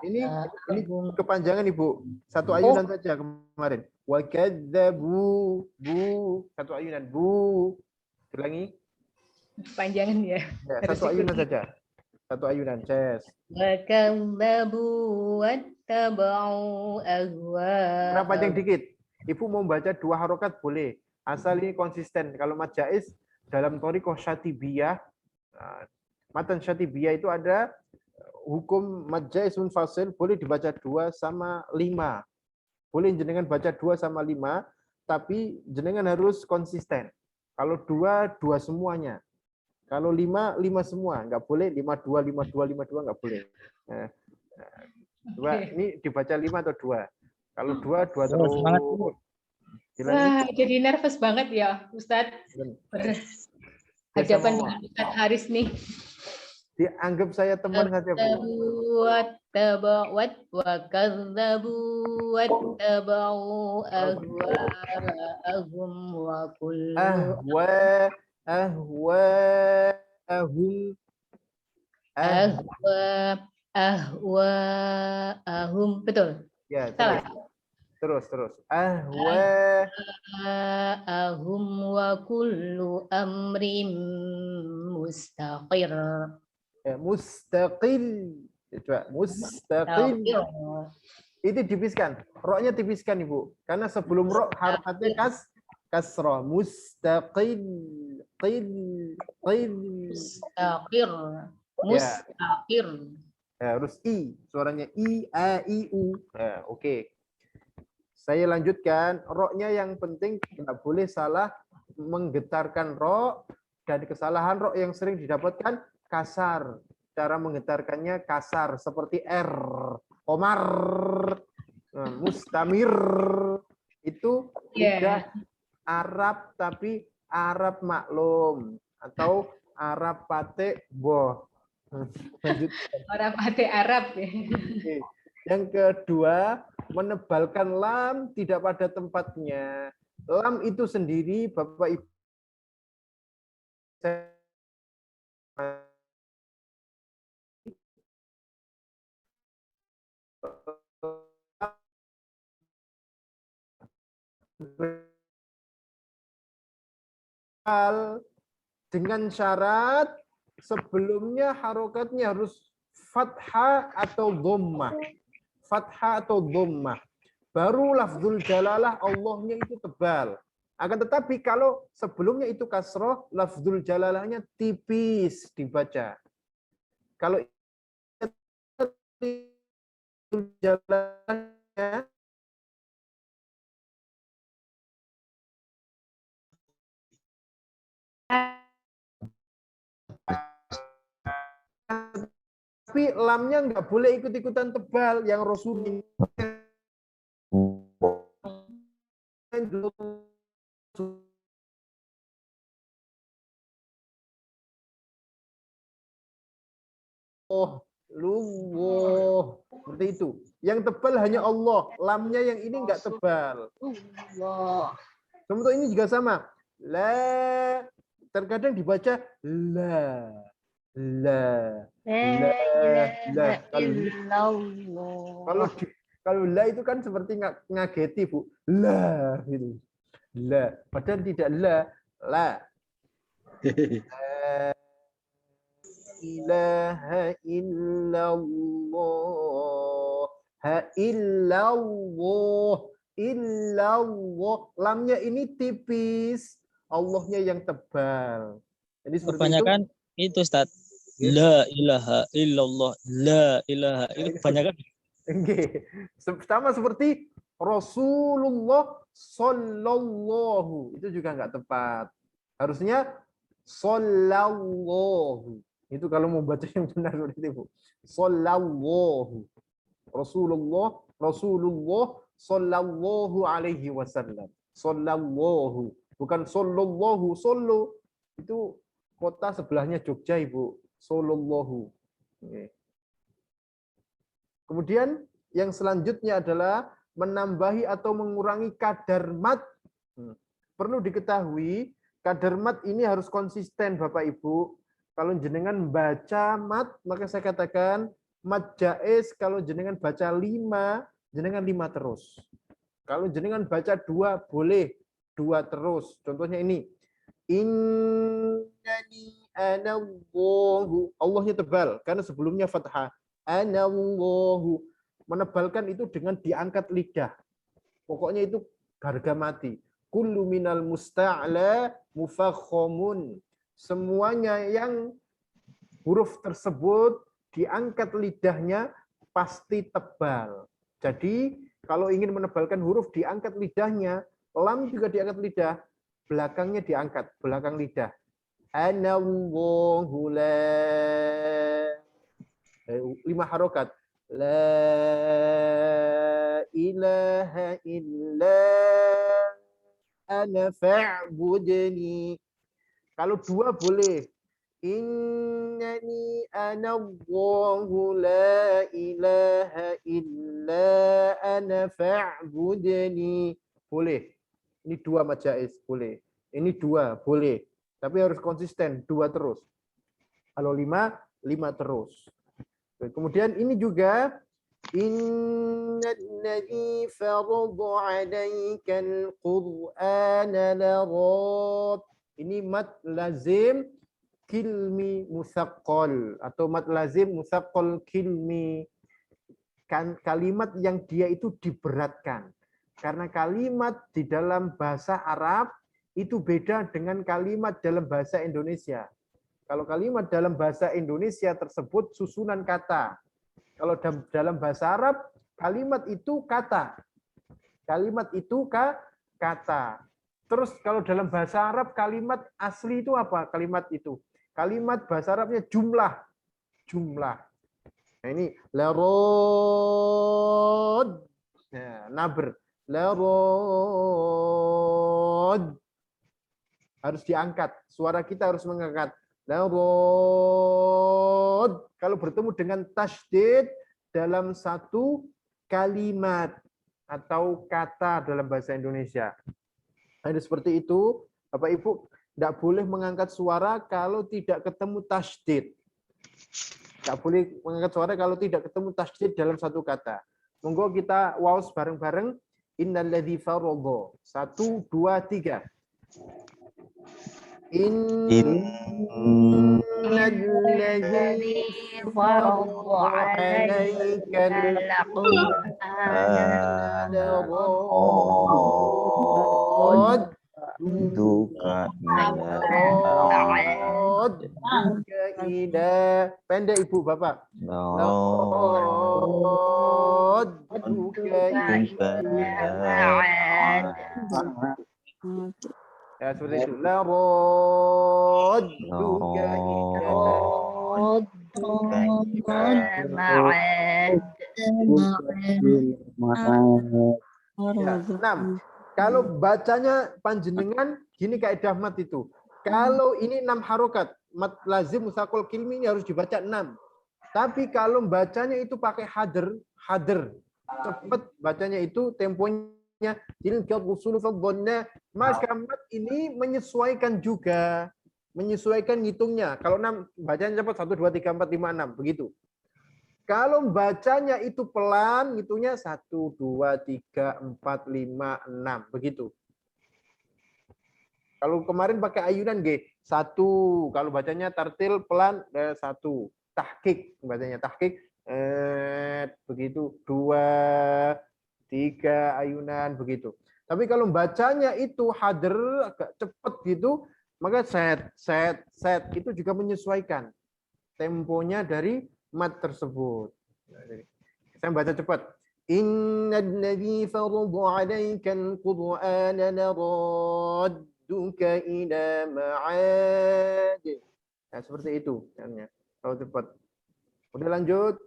Ini ahwa'ahum. kepanjangan Ibu. Satu ayunan saja kemarin. Wa kadzabu, bu. Satu ayunan, bu. Ulangi. Panjangan ya. Ya, satu ayunan saja. Satu ayunan, Ces. Wa kadzabu wattaba'u ahwa'ahum. Kenapa panjang dikit? Ibu mau baca 2 harokat boleh. Asal ini konsisten. Kalau mad jaiz dalam thoriqah syatibiyah, matan syatibiyah itu ada hukum mad jaiz munfasil boleh dibaca 2 sama 5. Boleh jenengan baca 2 sama 5, tapi jenengan harus konsisten. Kalau 2, 2 semuanya. Kalau 5, 5 semua. Enggak boleh 52, 52, 52, enggak boleh. Nah, 2, ini dibaca 5 atau 2. Kalau 2, 2 terus. Semangat. Wah, jadi nervous banget ya, Ustadz. Berhadapan dengan Ustadz Haris nih. Dianggap saya teman saja, Bu. Wa kadzabu wattaba'u ahwa'ahum wa kullu ahwa'ahum. Betul. Ya, Salah. terus. Ahum wa kullu amrin mustaqir. Ya, mustaqil. Coba, mustaqil. Itu tipiskan. Roknya tipiskan, Ibu. Karena sebelum rok harokatnya kasrah. Mustaqil. Qil. Mustaqir. Mustaqir. Ya, harus i. Suaranya i, a, i, u. Nah, oke. Saya lanjutkan. Roknya yang penting tidak boleh salah menggetarkan rok, dan kesalahan rok yang sering didapatkan kasar. Cara menggetarkannya kasar seperti R. Omar. Nah, mustamir. Itu udah Arab tapi Arab maklum atau Arab patek boh. Arab hati Arab ya. Yang kedua, menebalkan lam tidak pada tempatnya. Lam itu sendiri, Bapak Ibu, dengan syarat sebelumnya harokatnya harus fathah atau dhammah. Fathah atau dhammah. Baru lafzul jalalah Allahnya itu tebal. Akan tetapi kalau sebelumnya itu kasroh, lafzul jalalahnya tipis dibaca. Kalau jalalahnya tapi lamnya nggak boleh ikut-ikutan tebal yang Rasul seperti itu. Yang tebal hanya Allah, lamnya yang ini nggak tebal. Contoh ini juga sama. La terkadang dibaca la. Kalau la itu kan seperti ngageti, Bu. La gitu. La, padahal tidak la. La ilaha illallah. Illallah. Lamnya ini tipis, Allahnya yang tebal. Jadi seperti kebanyakan itu Ustaz. La ilaha illallah, la ilaha. Itu kebanyakan. Sama seperti Rasulullah sallallahu. Itu juga nggak tepat. Harusnya sallallahu. Itu kalau mau baca yang benar seperti itu. Sallallahu. Rasulullah sallallahu alaihi wasallam. Sallallahu. Bukan sallallahu, solo. Itu kota sebelahnya Jogja, Ibu. sallallahu. Oke. Kemudian yang selanjutnya adalah menambahi atau mengurangi kadar mat. Perlu diketahui, kadar mat ini harus konsisten Bapak Ibu. Kalau jenengan baca mat, maka saya katakan mat jaiz. Kalau jenengan baca 5, jenengan 5 terus. Kalau jenengan baca 2, boleh 2 terus. Contohnya ini. Innani anallahu. Allahnya tebal, karena sebelumnya fathah. Anallahu. Menebalkan itu dengan diangkat lidah. Pokoknya itu harga mati. Kullu minal musta'la mufakhamun. Semuanya yang huruf tersebut diangkat lidahnya pasti tebal. Jadi kalau ingin menebalkan huruf diangkat lidahnya, lam juga diangkat lidah, belakangnya diangkat, belakang lidah. Anallahu la 5 harokat. La ilaha illa ana fa'budni. Kalau 2 boleh. Innani anallahu la ilaha illa ana fa'budni. Boleh. Ini 2 mat jaiz, boleh. Ini 2, boleh. Tapi harus konsisten, 2 terus. Kalau 5, 5 terus. Kemudian ini juga innalladzi farada 'alaikal qur'ana larat. Ini mat lazim kilmi musaqqal atau mat lazim musaqqal kilmi. Kalimat yang dia itu diberatkan. Karena kalimat di dalam bahasa Arab itu beda dengan kalimat dalam bahasa Indonesia. Kalau kalimat dalam bahasa Indonesia tersebut susunan kata. Kalau dalam bahasa Arab, kalimat itu kata. Kalimat itu kata. Terus kalau dalam bahasa Arab, kalimat asli itu apa? Kalimat itu. Kalimat bahasa Arabnya jumlah. Jumlah. Nah ini. Larod. Nah, nabr. Larod. Harus diangkat. Suara kita harus mengangkat. Larod. Kalau bertemu dengan tasydid dalam satu kalimat atau kata dalam bahasa Indonesia. Ada seperti itu, Bapak Ibu tidak boleh mengangkat suara kalau tidak ketemu tasydid. Tidak boleh mengangkat suara kalau tidak ketemu tasydid dalam satu kata. Monggo kita waos bareng-bareng. Innalladzi faradha. 1, 2, 3. Innalladzi faradha 'alaikal qur'ana pendek Ibu Bapak. Ya seperti itu. Kalau bacanya panjenengan gini kaidah mat itu. Kalau ini 6 harokat, mat lazim musaqqal kilmi ini harus dibaca 6. Tapi kalau bacanya itu pakai hadir, cepat bacanya itu temponya tilka rusulu fadhanna, maka mat ini menyesuaikan juga, menyesuaikan ngitungnya. Kalau 6 bacanya cepat 1 2 3 4 5 6 begitu. Kalau bacanya itu pelan, ngitungnya 1 2 3 4 5 6 begitu. Kalau kemarin pakai ayunan G, 1. Kalau bacanya tartil pelan 1. Tahqiq, bacanya tahqiq begitu. 2 3 ayunan begitu. Tapi kalau bacanya itu hadir agak cepat gitu, maka set itu juga menyesuaikan temponya dari mat tersebut. Saya baca cepat. Innalladzi farada 'alaikal qur'ana laradduka ila ma'ad. Nah, seperti itu caranya. Kalau cepat. Udah lanjut.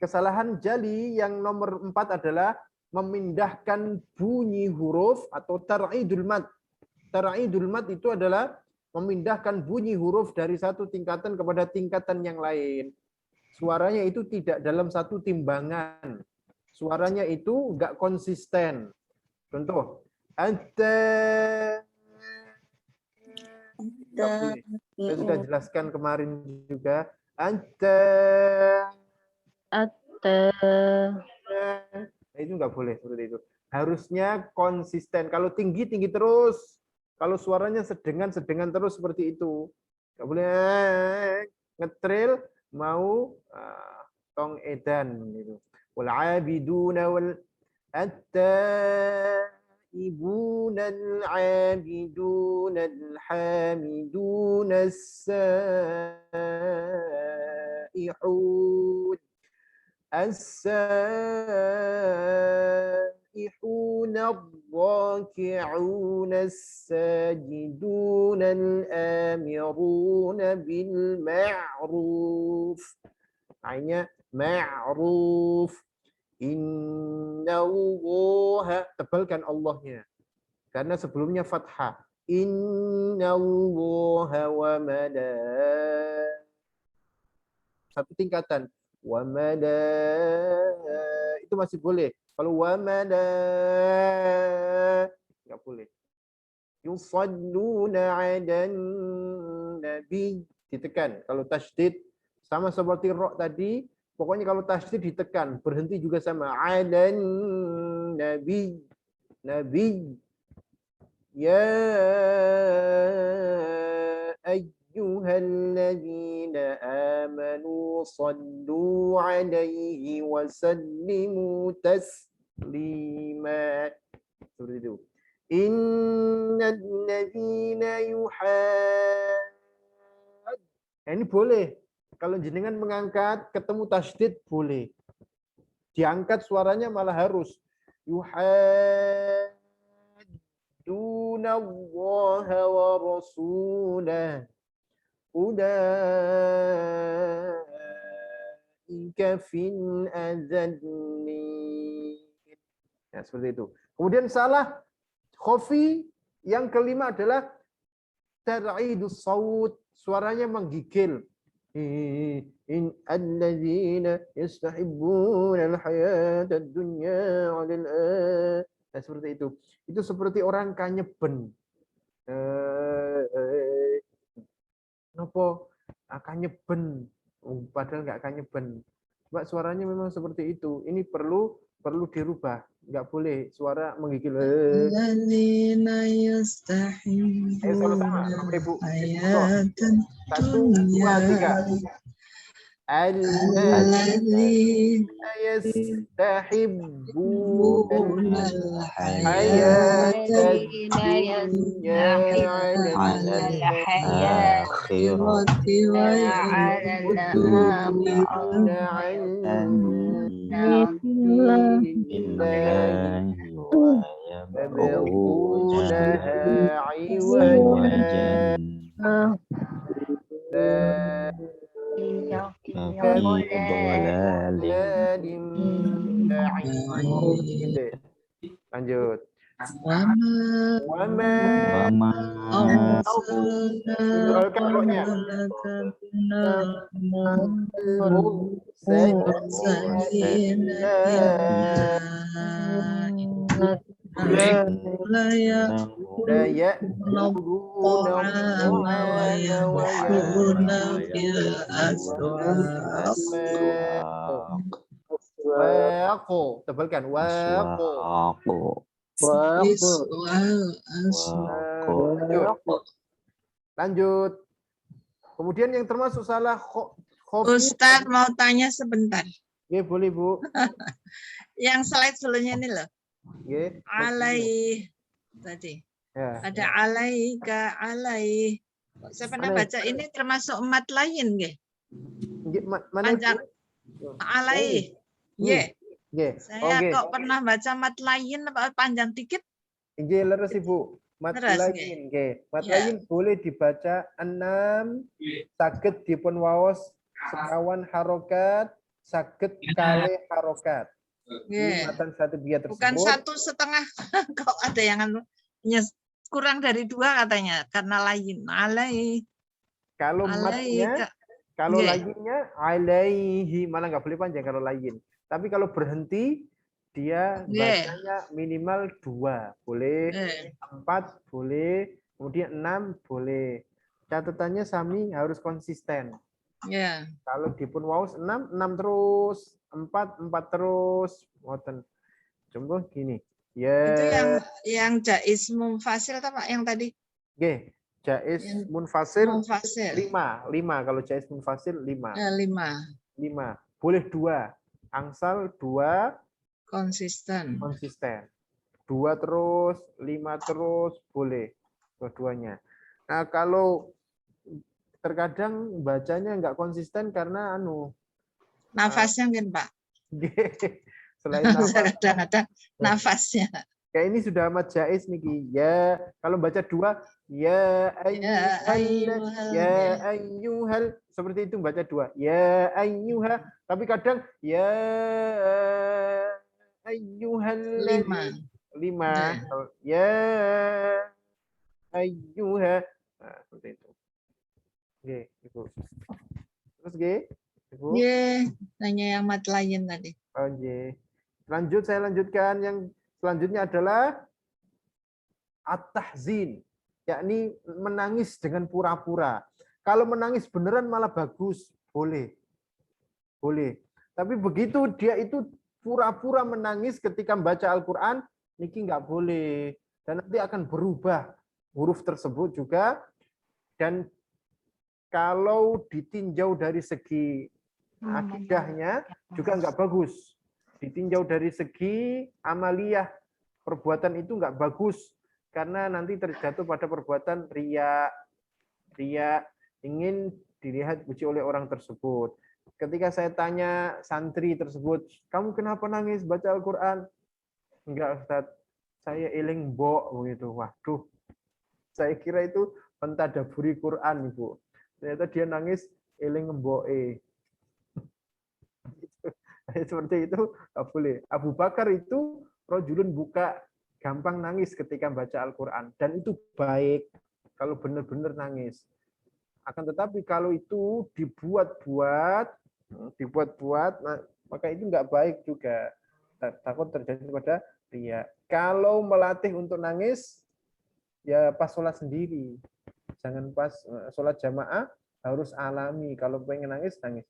Kesalahan jali yang nomor 4 adalah memindahkan bunyi huruf atau tar'idul mat. Tar'idul mat itu adalah memindahkan bunyi huruf dari satu tingkatan kepada tingkatan yang lain. Suaranya itu tidak dalam satu timbangan. Suaranya itu enggak konsisten. Contoh, anta. Saya sudah jelaskan kemarin juga. Anta. Nah, itu enggak boleh seperti itu. Harusnya konsisten. Kalau tinggi terus. Kalau suaranya sedengan terus seperti itu. Enggak boleh ngetril mau tong edan gitu. Wal abiduna wal التائبون العابدون الحامدون السائحون السائحون الراكعون الساجدون الآمرون بالمعروف. Akhirnya ma'ruf. Innallaha, tebalkan Allahnya. Karena sebelumnya fathah. Innallaha wa satu tingkatan. Wa itu masih boleh. Kalau wa enggak boleh. Yusalluna 'alan nabi, ditekan. Kalau tasydid sama seperti ro tadi, pokoknya kalau tasydid ditekan, berhenti juga sama. Alan nabi, nabi. Ya ayyuhalladzina amanu sallu alaihi wa sallimu taslima. Seperti itu. Innal ladzina Nah, ini boleh. Kalau jenengan mengangkat ketemu tasydid boleh. Diangkat suaranya malah harus yuhaddunallaha wa rasulah ulaika fil adzallin. Nah, seperti itu. Kemudian salah khafi yang kelima adalah tar'idus saut, suaranya menggigil. In alladzina yastahibbuna al-hayata ad-dunya 'alal nah, seperti itu. Itu seperti orang kanyeben. Napa kanyeben? Padahal enggak kanyeben. Cuma suaranya memang seperti itu. Ini perlu dirubah. Enggak boleh suara menggigil. Alladzina yastahibbuna hayatan dunya. 1, 2, 3. Alladzina yastahibbuna hayatan dunya 'alal akhirati wa ya'lamuna 'anil tebalkan lanjut. Kemudian yang termasuk salah Ustadz mau tanya sebentar. Ya, boleh Bu. Yang slide sebelumnya ini loh. Ya. Alaih tadi. Ya. Ada alaika alaih. Saya pernah baca ini termasuk mat lain nggih. Mana? Alaih. Ye. Nggih. Saya kok pernah baca mat lain panjang dikit. Nggih, leres Ibu. Mat lain nggih. Mat lain boleh dibaca 6, saged dipun waos sekawan harokat, saged kalih harokat. Ini matan satu biat tersebut. Bukan 1,5. Kok ada yang kurang dari 2 katanya karena lain. Kalau matnya, kalau Nggih. lainnya alaihi, malah nggak boleh panjang kalau lain. Tapi kalau berhenti, dia Nggih. bacanya minimal 2, boleh Nggih. 4, boleh, kemudian 6, boleh. Catatannya Sami harus konsisten. Ya. Kalau dipun waos 6, 6 terus, 4, 4 terus. Ngoten. Contoh gini. Itu Ya, yang jaiz munfasil apa Pak yang tadi? nggih. Jaiz Yang munfasil munfasil. 5 kalau jaiz munfasil 5. 5 Boleh 2. Angsal 2 konsisten. konsisten. 2 terus, 5 terus boleh dua-duanya. Nah, kalau terkadang bacanya nggak konsisten karena Nafasnya mungkin Pak. selain nafas, Kadang-kadang nafasnya. kayak ini sudah amat jaiz nih. Ya, kalau baca 2, ya ayyuhal, seperti itu baca 2. Ya ayyuha, tapi kadang ya ayyuhal 5. Ya ayyuha. Nah, seperti itu. Oke, Ibu. Terus Ibu. Hanya yang mat lain tadi. Oke. Saya lanjutkan. Yang selanjutnya adalah at-tahzin, yakni menangis dengan pura-pura. Kalau menangis beneran malah bagus, boleh. Boleh. Tapi begitu dia itu pura-pura menangis ketika membaca Al-Qur'an, niki nggak boleh. Dan nanti akan berubah huruf tersebut juga. Dan kalau ditinjau dari segi akidahnya juga nggak bagus. Ditinjau dari segi amaliyah, perbuatan itu nggak bagus. Karena nanti terjatuh pada perbuatan riya. Riya ingin dilihat puji oleh orang tersebut. Ketika saya tanya santri tersebut, kamu kenapa nangis baca Al-Quran? Enggak, Ustaz. Saya eling mbok begitu. Waduh. Saya kira itu pentadaburi Quran, Ibu. Ternyata dia nangis eling mboke. Seperti itu nggak boleh. Abu Bakar itu rajulun buka gampang nangis ketika baca Al-Quran. Dan itu baik kalau benar-benar nangis. Akan tetapi kalau itu dibuat-buat, maka itu nggak baik juga. Takut terjadi pada riya. Kalau melatih untuk nangis, ya pas sholat sendiri. Jangan pas sholat jamaah, harus alami. Kalau pengen nangis, nangis.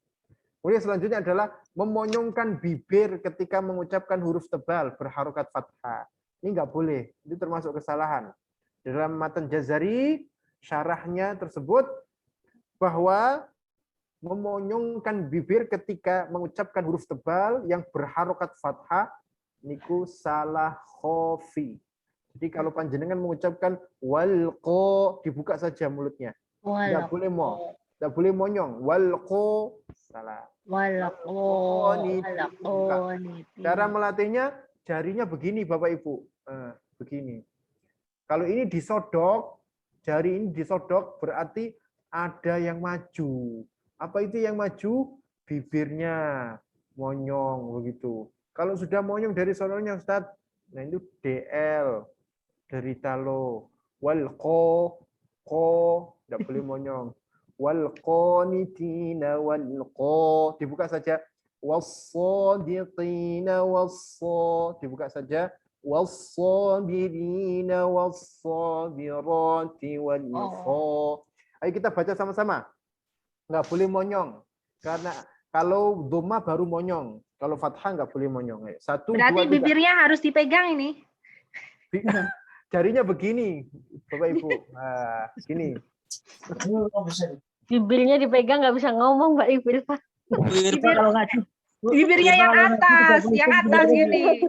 Kemudian selanjutnya adalah memonyongkan bibir ketika mengucapkan huruf tebal berharokat fathah. Ini nggak boleh. Itu termasuk kesalahan. Dalam Matan Jazari, syarahnya tersebut bahwa memonyongkan bibir ketika mengucapkan huruf tebal yang berharokat fathah niku salah khofi. Jadi kalau panjenengan mengucapkan walqo, dibuka saja mulutnya. Tidak boleh tidak boleh monyong. Walqo salah. Cara melatihnya jarinya begini Bapak Ibu. Begini. Kalau ini disodok, jari ini disodok berarti ada yang maju. Apa itu yang maju? Bibirnya monyong begitu. Kalau sudah monyong dari sononya Ustaz, nah itu DL dari talo. Walqo, tidak boleh monyong. Walqanitina walqo, dibuka saja. Wassadiqina wasso, dibuka saja. Wassabirina wassabirati walqo. Ayo kita baca sama-sama. Nggak boleh monyong. Karena kalau dhamma baru monyong. Kalau fathah nggak boleh monyong. Ayo. 1, Berarti 2, 3. bibirnya harus dipegang ini. Jarinya begini, Bapak Ibu. Nah, gini. Bibirnya dipegang nggak bisa ngomong Mbak Ibil. Kalau ngaji. Bibirnya yang atas gini.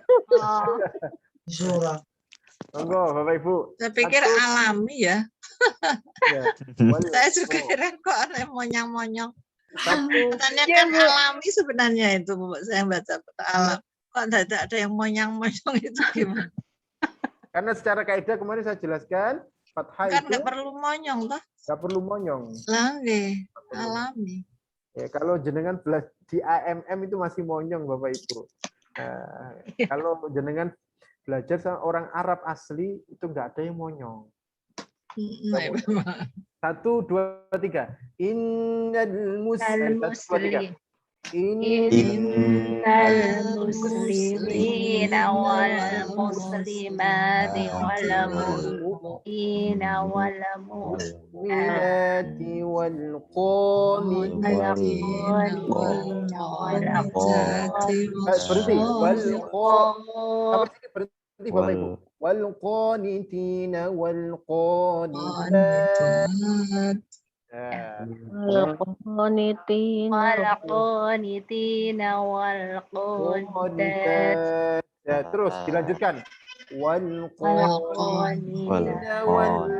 Monggo, Bapak Ibu. Saya pikir alami ya. Ya. Saya juga kira kok ada monyong-monyong. Katanya kan alami sebenarnya itu saya baca alam. Kok ada yang monyong-monyong itu gimana? Karena secara kaidah kemarin saya jelaskan, fathah Kan itu nggak perlu monyong toh. nggak perlu monyong. Lah nggih, alami. Ya, kalau jenengan belajar di AMM itu masih monyong Bapak Ibu. Nah, kalau jenengan belajar sama orang Arab asli itu nggak ada yang monyong. 1, 2, 3. Innal muslim. 1, 2, 3. Innal muslimina wal muslimati wal mu'minina wal Minati wal qanitin. Berhenti. Sampai sini berhenti Bapak Ibu. Wal qanitina wal qanitat. qanitina wal qanitat. Ya, terus dilanjutkan. Wal qanitina wal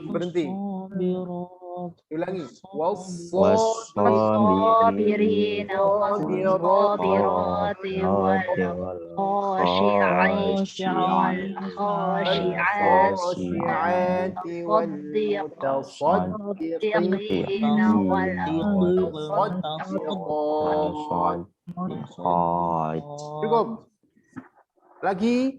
berhenti. Ulangi. والصابرين والصابرات والخاشعات والمتصدقين والمتصدقات. Cukup. Lagi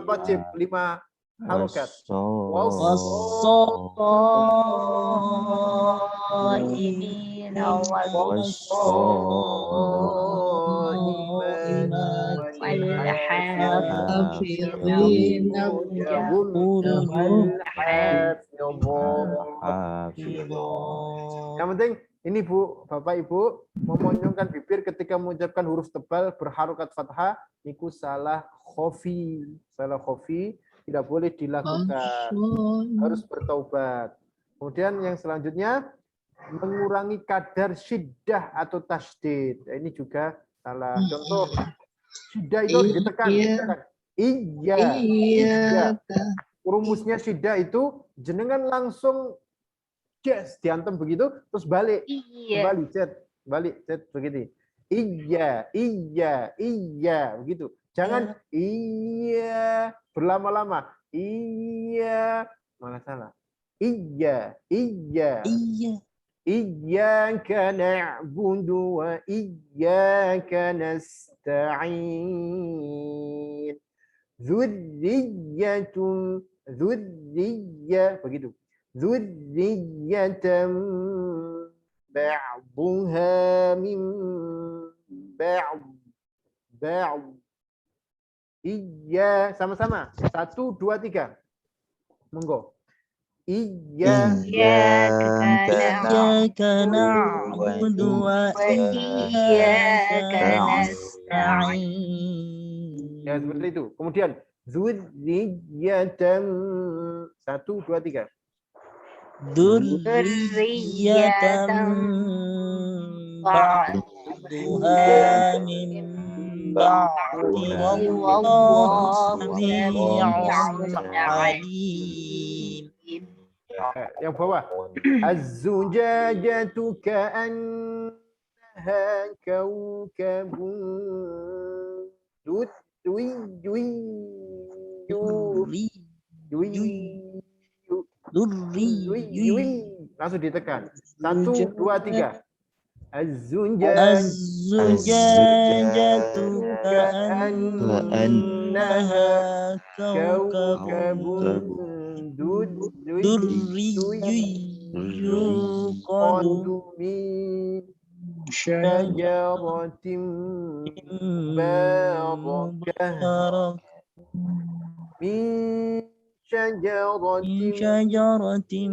wajib 5 harokat. Yang penting ini Bu, Bapak Ibu memonyongkan bibir ketika mengucapkan huruf tebal berharokat fathah niku salah khofi. Salah khofi tidak boleh dilakukan. Harus bertaubat. Kemudian yang selanjutnya mengurangi kadar syiddah atau tasydid. Ini juga salah. Contoh syiddah itu ditekan. Iya. Rumusnya syiddah itu jenengan langsung diantem begitu terus balik. Kembali balik begitu. Iya begitu. Jangan iya berlama-lama. Iya malah salah. Iya. Iyyaka na'budu wa iyyaka nasta'in. Dzurriyyah begitu. Dzurriyyatan ba'dhuha min ba'd. Iya, sama-sama. 1, 2, 3. Monggo. Iyyaka na'budu wa iyyaka nasta'in. Ya, seperti itu. Kemudian dzurriyyatan 1, 2, 3. Dzurriyyatan ba'duha min ba'di wallahu sami'un alim. Yang bawah. Az-zujajatu ka'annaha kawkabun langsung ditekan. 1, 2, 3. Az-zujajatu ka'annaha kawkabun yuqadu min syajaratin barakah. Min syajaratin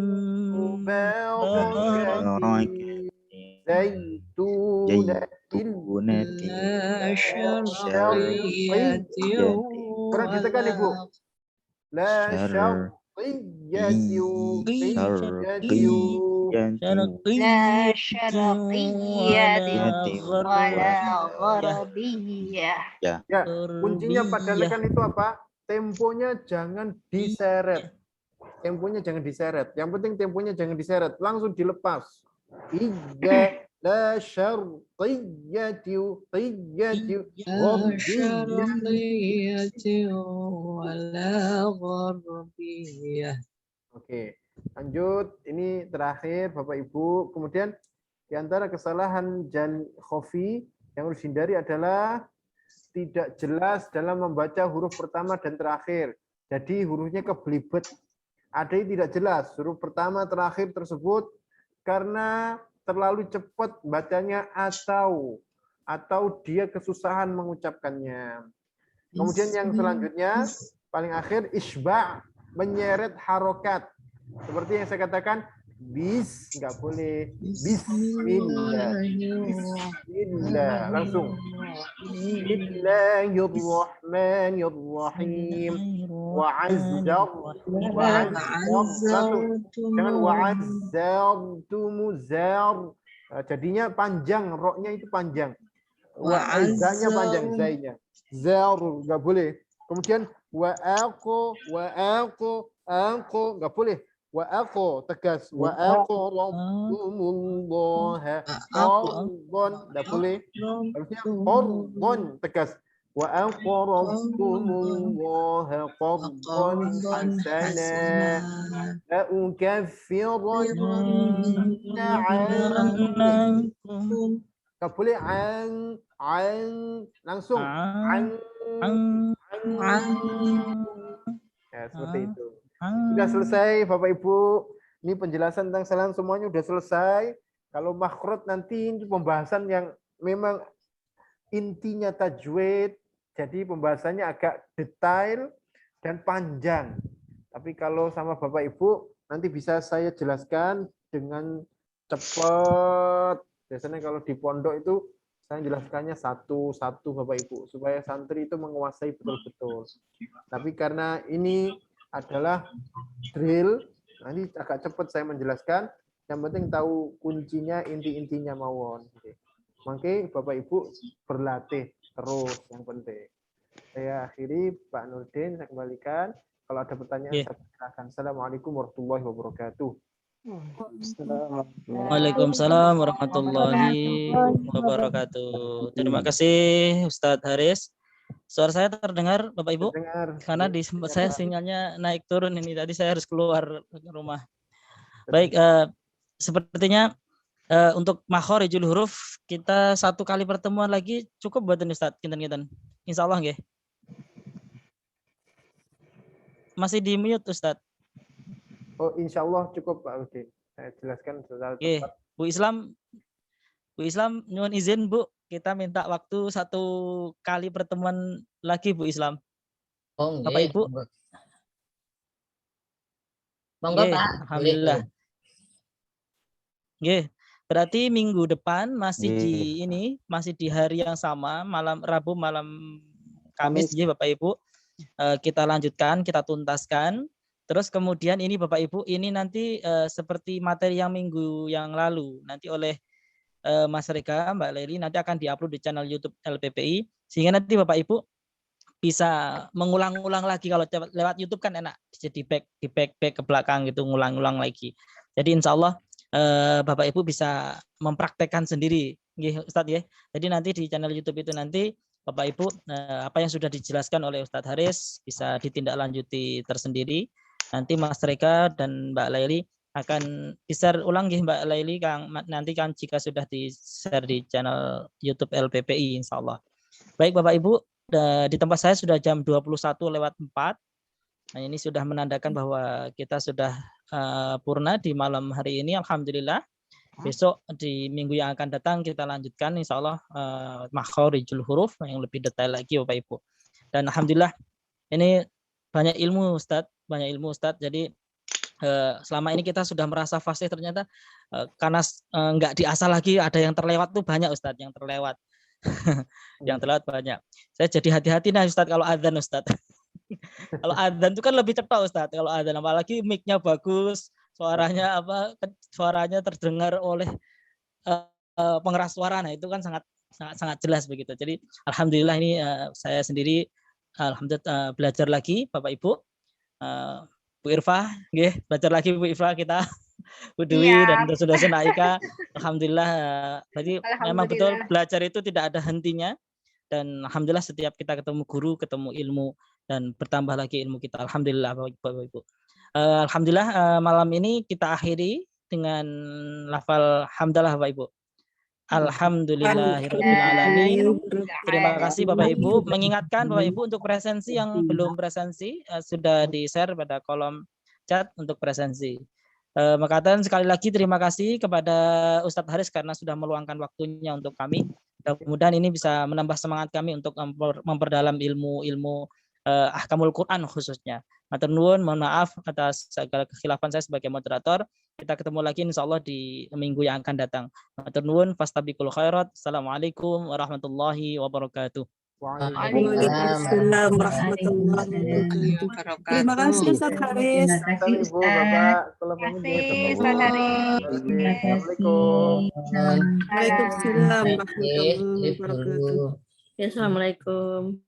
mubarakatin zaitunatin kurang ditekan Ibu. La Ya, kuncinya pada lekan itu apa? Temponya jangan diseret. temponya jangan diseret. Yang penting temponya jangan diseret, langsung dilepas. Iga la syarqiyyatu qiyyatu gharbiyyah. Oke, lanjut. Ini terakhir Bapak Ibu. Kemudian di antara kesalahan Jan Khofi yang harus dihindari adalah tidak jelas dalam membaca huruf pertama dan terakhir. Jadi hurufnya kebelibet. Ada yang tidak jelas huruf pertama terakhir tersebut karena terlalu cepat bacanya atau dia kesusahan mengucapkannya. Kemudian yang selanjutnya paling akhir isba' menyeret harokat. Seperti yang saya katakan nggak boleh. Bismillah. Bismillah. Langsung. Bismillahirrahmanirrahim. Wa'azzar. Langsung. Jangan wa'azzartumuzar. Jadinya panjang. Roknya itu panjang. Wa'azzanya panjang. Zainya. Zar. Nggak boleh. Kemudian wa'aqo. Nggak boleh. Wa'aqo tegas. Wa'aqo rabbumullaha. Qardon. Tidak boleh. Harusnya qardon tegas. Wa'aqo rabbumullaha qardon hasana. La'ukaffiranna ankum. Tidak boleh langsung. Ya, seperti itu. Sudah selesai Bapak Ibu. Ini penjelasan tentang salam semuanya sudah selesai. Kalau makhraj nanti ini pembahasan yang memang intinya tajwid. Jadi pembahasannya agak detail dan panjang. Tapi kalau sama Bapak Ibu nanti bisa saya jelaskan dengan cepat. Biasanya kalau di pondok itu saya jelaskannya satu-satu Bapak Ibu supaya santri itu menguasai betul-betul. Tapi karena ini adalah drill, nanti agak cepat saya menjelaskan. Yang penting tahu kuncinya, inti-intinya mawon. Oke, Bapak Ibu berlatih terus yang penting. Saya akhiri Pak Nurdin, saya kembalikan. Kalau ada pertanyaan saya silakan. Assalamualaikum warahmatullahi wabarakatuh. Waalaikumsalam warahmatullahi wabarakatuh. Terima kasih Ustadz Haris. Suara saya terdengar Bapak Ibu? Terdengar. Karena di saya sinyalnya naik turun ini. Tadi saya harus keluar rumah. Baik, sepertinya untuk makhorijul huruf kita satu kali pertemuan lagi cukup buat Ustadz. Kinten-kinten. Insya Allah nggih. Masih di mute Ustadz. Oh, insya Allah cukup Pak Udin. Saya jelaskan secara tepat. Bu Islam nyuwun izin Bu, kita minta waktu satu kali pertemuan lagi Bu Islam. Oh, Bapak Ibu. Monggo Pak. Alhamdulillah. Nggih. Berarti minggu depan masih masih di hari yang sama, malam Rabu, malam Kamis nggih Bapak Ibu. Kita lanjutkan, kita tuntaskan. Terus kemudian ini Bapak Ibu, ini nanti seperti materi yang minggu yang lalu, nanti oleh Mas Reka, Mbak Leri, nanti akan diupload di channel YouTube LPPI, sehingga nanti Bapak Ibu bisa mengulang-ulang lagi. Kalau lewat YouTube kan enak, jadi back ke belakang gitu, ngulang-ulang lagi. Jadi insya Allah Bapak Ibu bisa mempraktekkan sendiri, Ustadz ya. Jadi nanti di channel YouTube itu nanti Bapak Ibu apa yang sudah dijelaskan oleh Ustadz Haris bisa ditindaklanjuti tersendiri. Nanti Mas Reka dan Mbak Laili akan di-share ulang Mbak Laili Kang, nanti kan jika sudah di-share di channel YouTube LPPI insya Allah. Baik Bapak Ibu, di tempat saya sudah jam 21:04. Nah, ini sudah menandakan bahwa kita sudah purna di malam hari ini, alhamdulillah. Besok di minggu yang akan datang kita lanjutkan insya Allah makhorijul huruf yang lebih detail lagi Bapak Ibu. Dan alhamdulillah ini banyak ilmu Ustadz. Jadi selama ini kita sudah merasa fasih, ternyata karena nggak diasah lagi, ada yang terlewat tuh banyak Ustadz, yang terlewat. Yang terlewat banyak. Saya jadi hati-hati nah Ustadz kalau adzan Ustadz. Kalau adzan itu kan lebih cepat Ustadz. Kalau adzan apalagi mic-nya bagus, suaranya terdengar oleh pengeras suara. Nah, itu kan sangat jelas begitu. Jadi alhamdulillah ini saya sendiri alhamdulillah belajar lagi Bapak Ibu. Bu Irfah, nggih, belajar lagi Bu Irfah kita. Bu Dwi dan sudah Naika. Alhamdulillah. Berarti memang betul belajar itu tidak ada hentinya, dan alhamdulillah setiap kita ketemu guru, ketemu ilmu, dan bertambah lagi ilmu kita. Alhamdulillah Bapak Ibu. Alhamdulillah malam ini kita akhiri dengan lafal hamdalah Bapak Ibu. Alhamdulillahirrahmanirrahim. Terima kasih Bapak Ibu. Mengingatkan Bapak Ibu untuk presensi yang belum presensi sudah di-share pada kolom chat untuk presensi. Makatan sekali lagi terima kasih kepada Ustadz Haris karena sudah meluangkan waktunya untuk kami. Mudah-mudahan ini bisa menambah semangat kami untuk memperdalam ilmu ahkamul Quran khususnya. Matur nuwun, mohon maaf atas segala kekhilafan saya sebagai moderator. Kita ketemu lagi insya Allah di minggu yang akan datang. Matur nuwun, fastabiqul khairat. Assalamualaikum warahmatullahi wabarakatuh. Waalaikumsalam warahmatullahi wabarakatuh. Terima kasih Ustaz Haris. Terima kasih Ustaz Haris. Assalamualaikum. Waalaikumsalam warahmatullahi wabarakatuh. Assalamualaikum.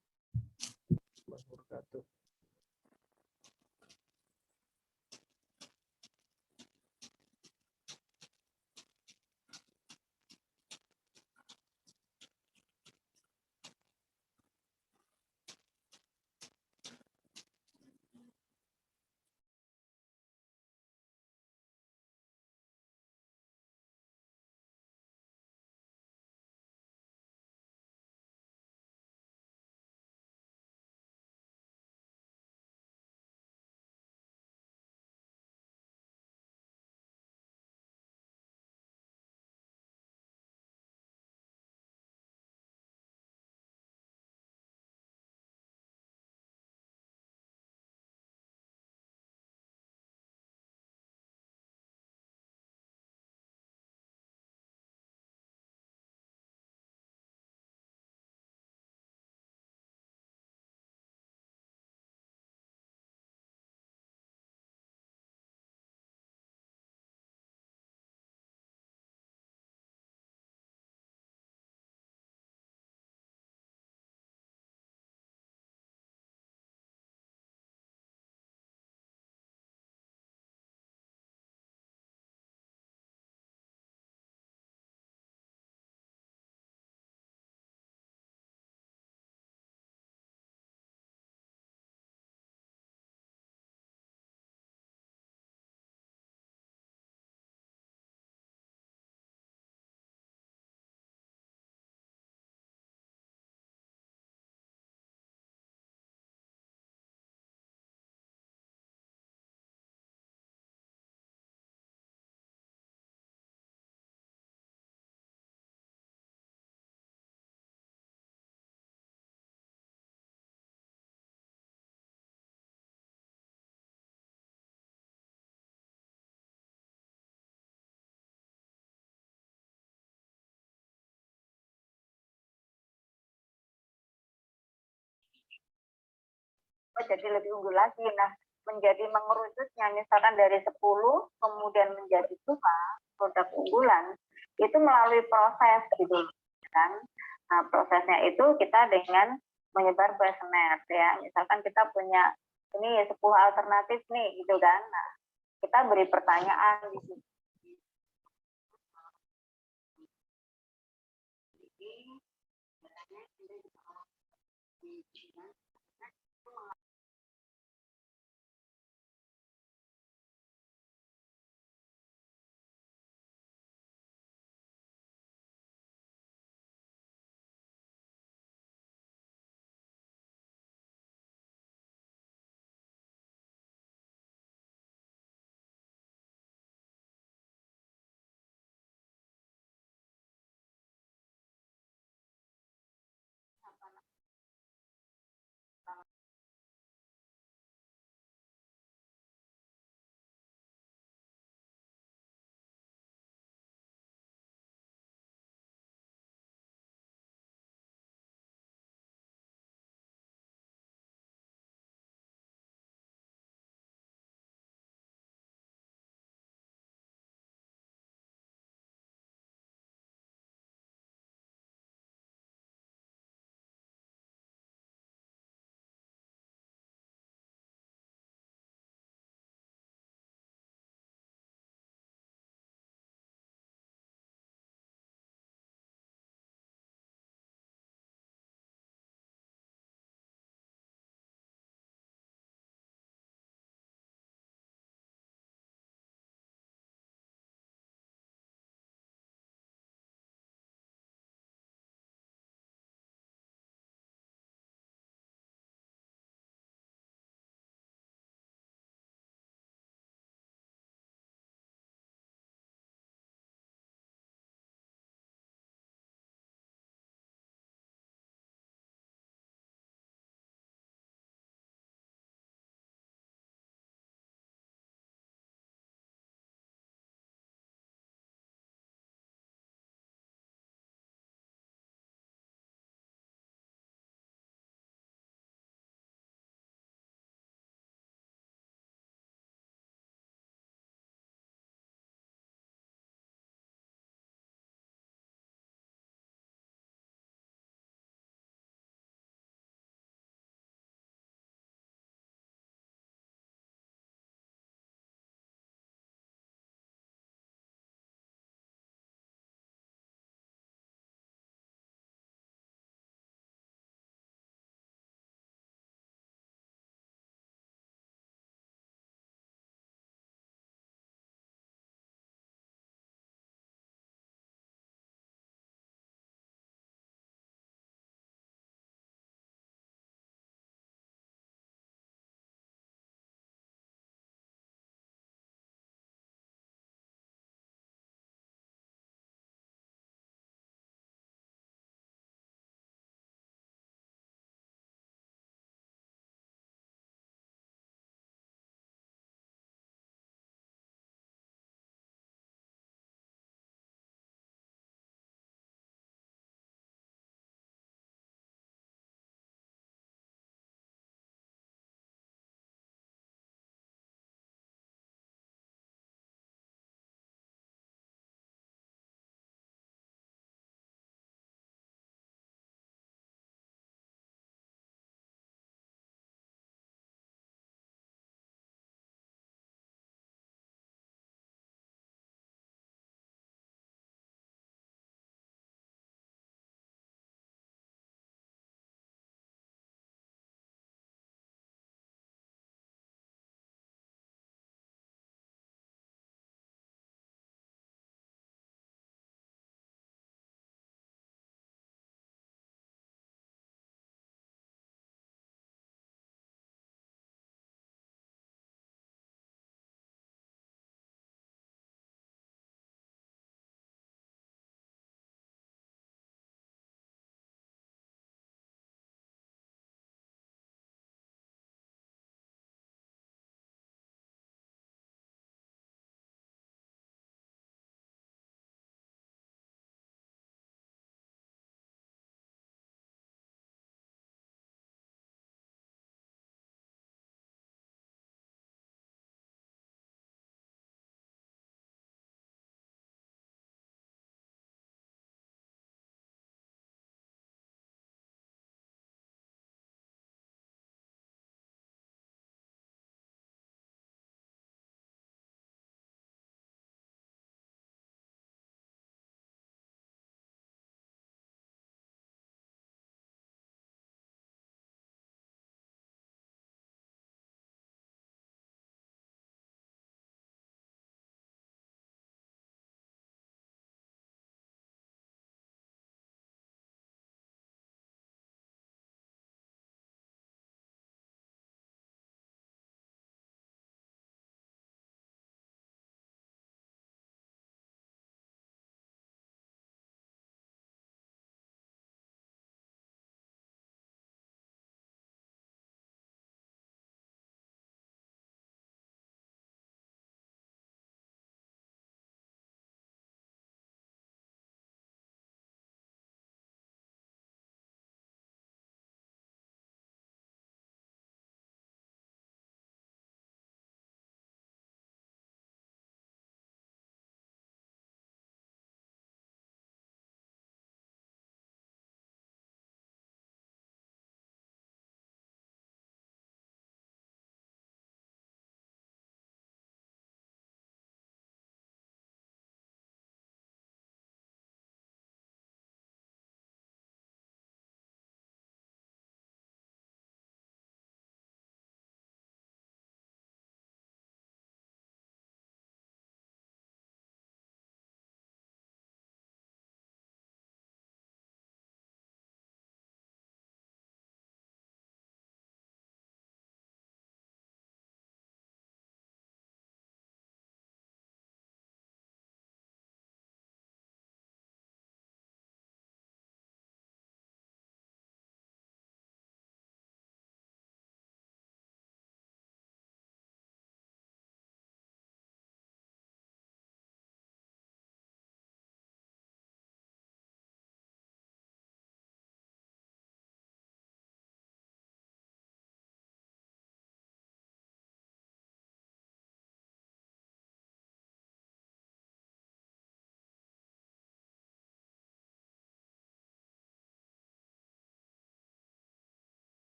Jadi lebih unggul lagi. Nah, menjadi mengerucutnya misalkan dari 10 kemudian menjadi 5 produk unggulan itu melalui proses gitu kan. Nah, prosesnya itu kita dengan menyebar questionnaire ya. Misalkan kita punya ini 10 alternatif nih gitu kan. Nah, kita beri pertanyaan di situ.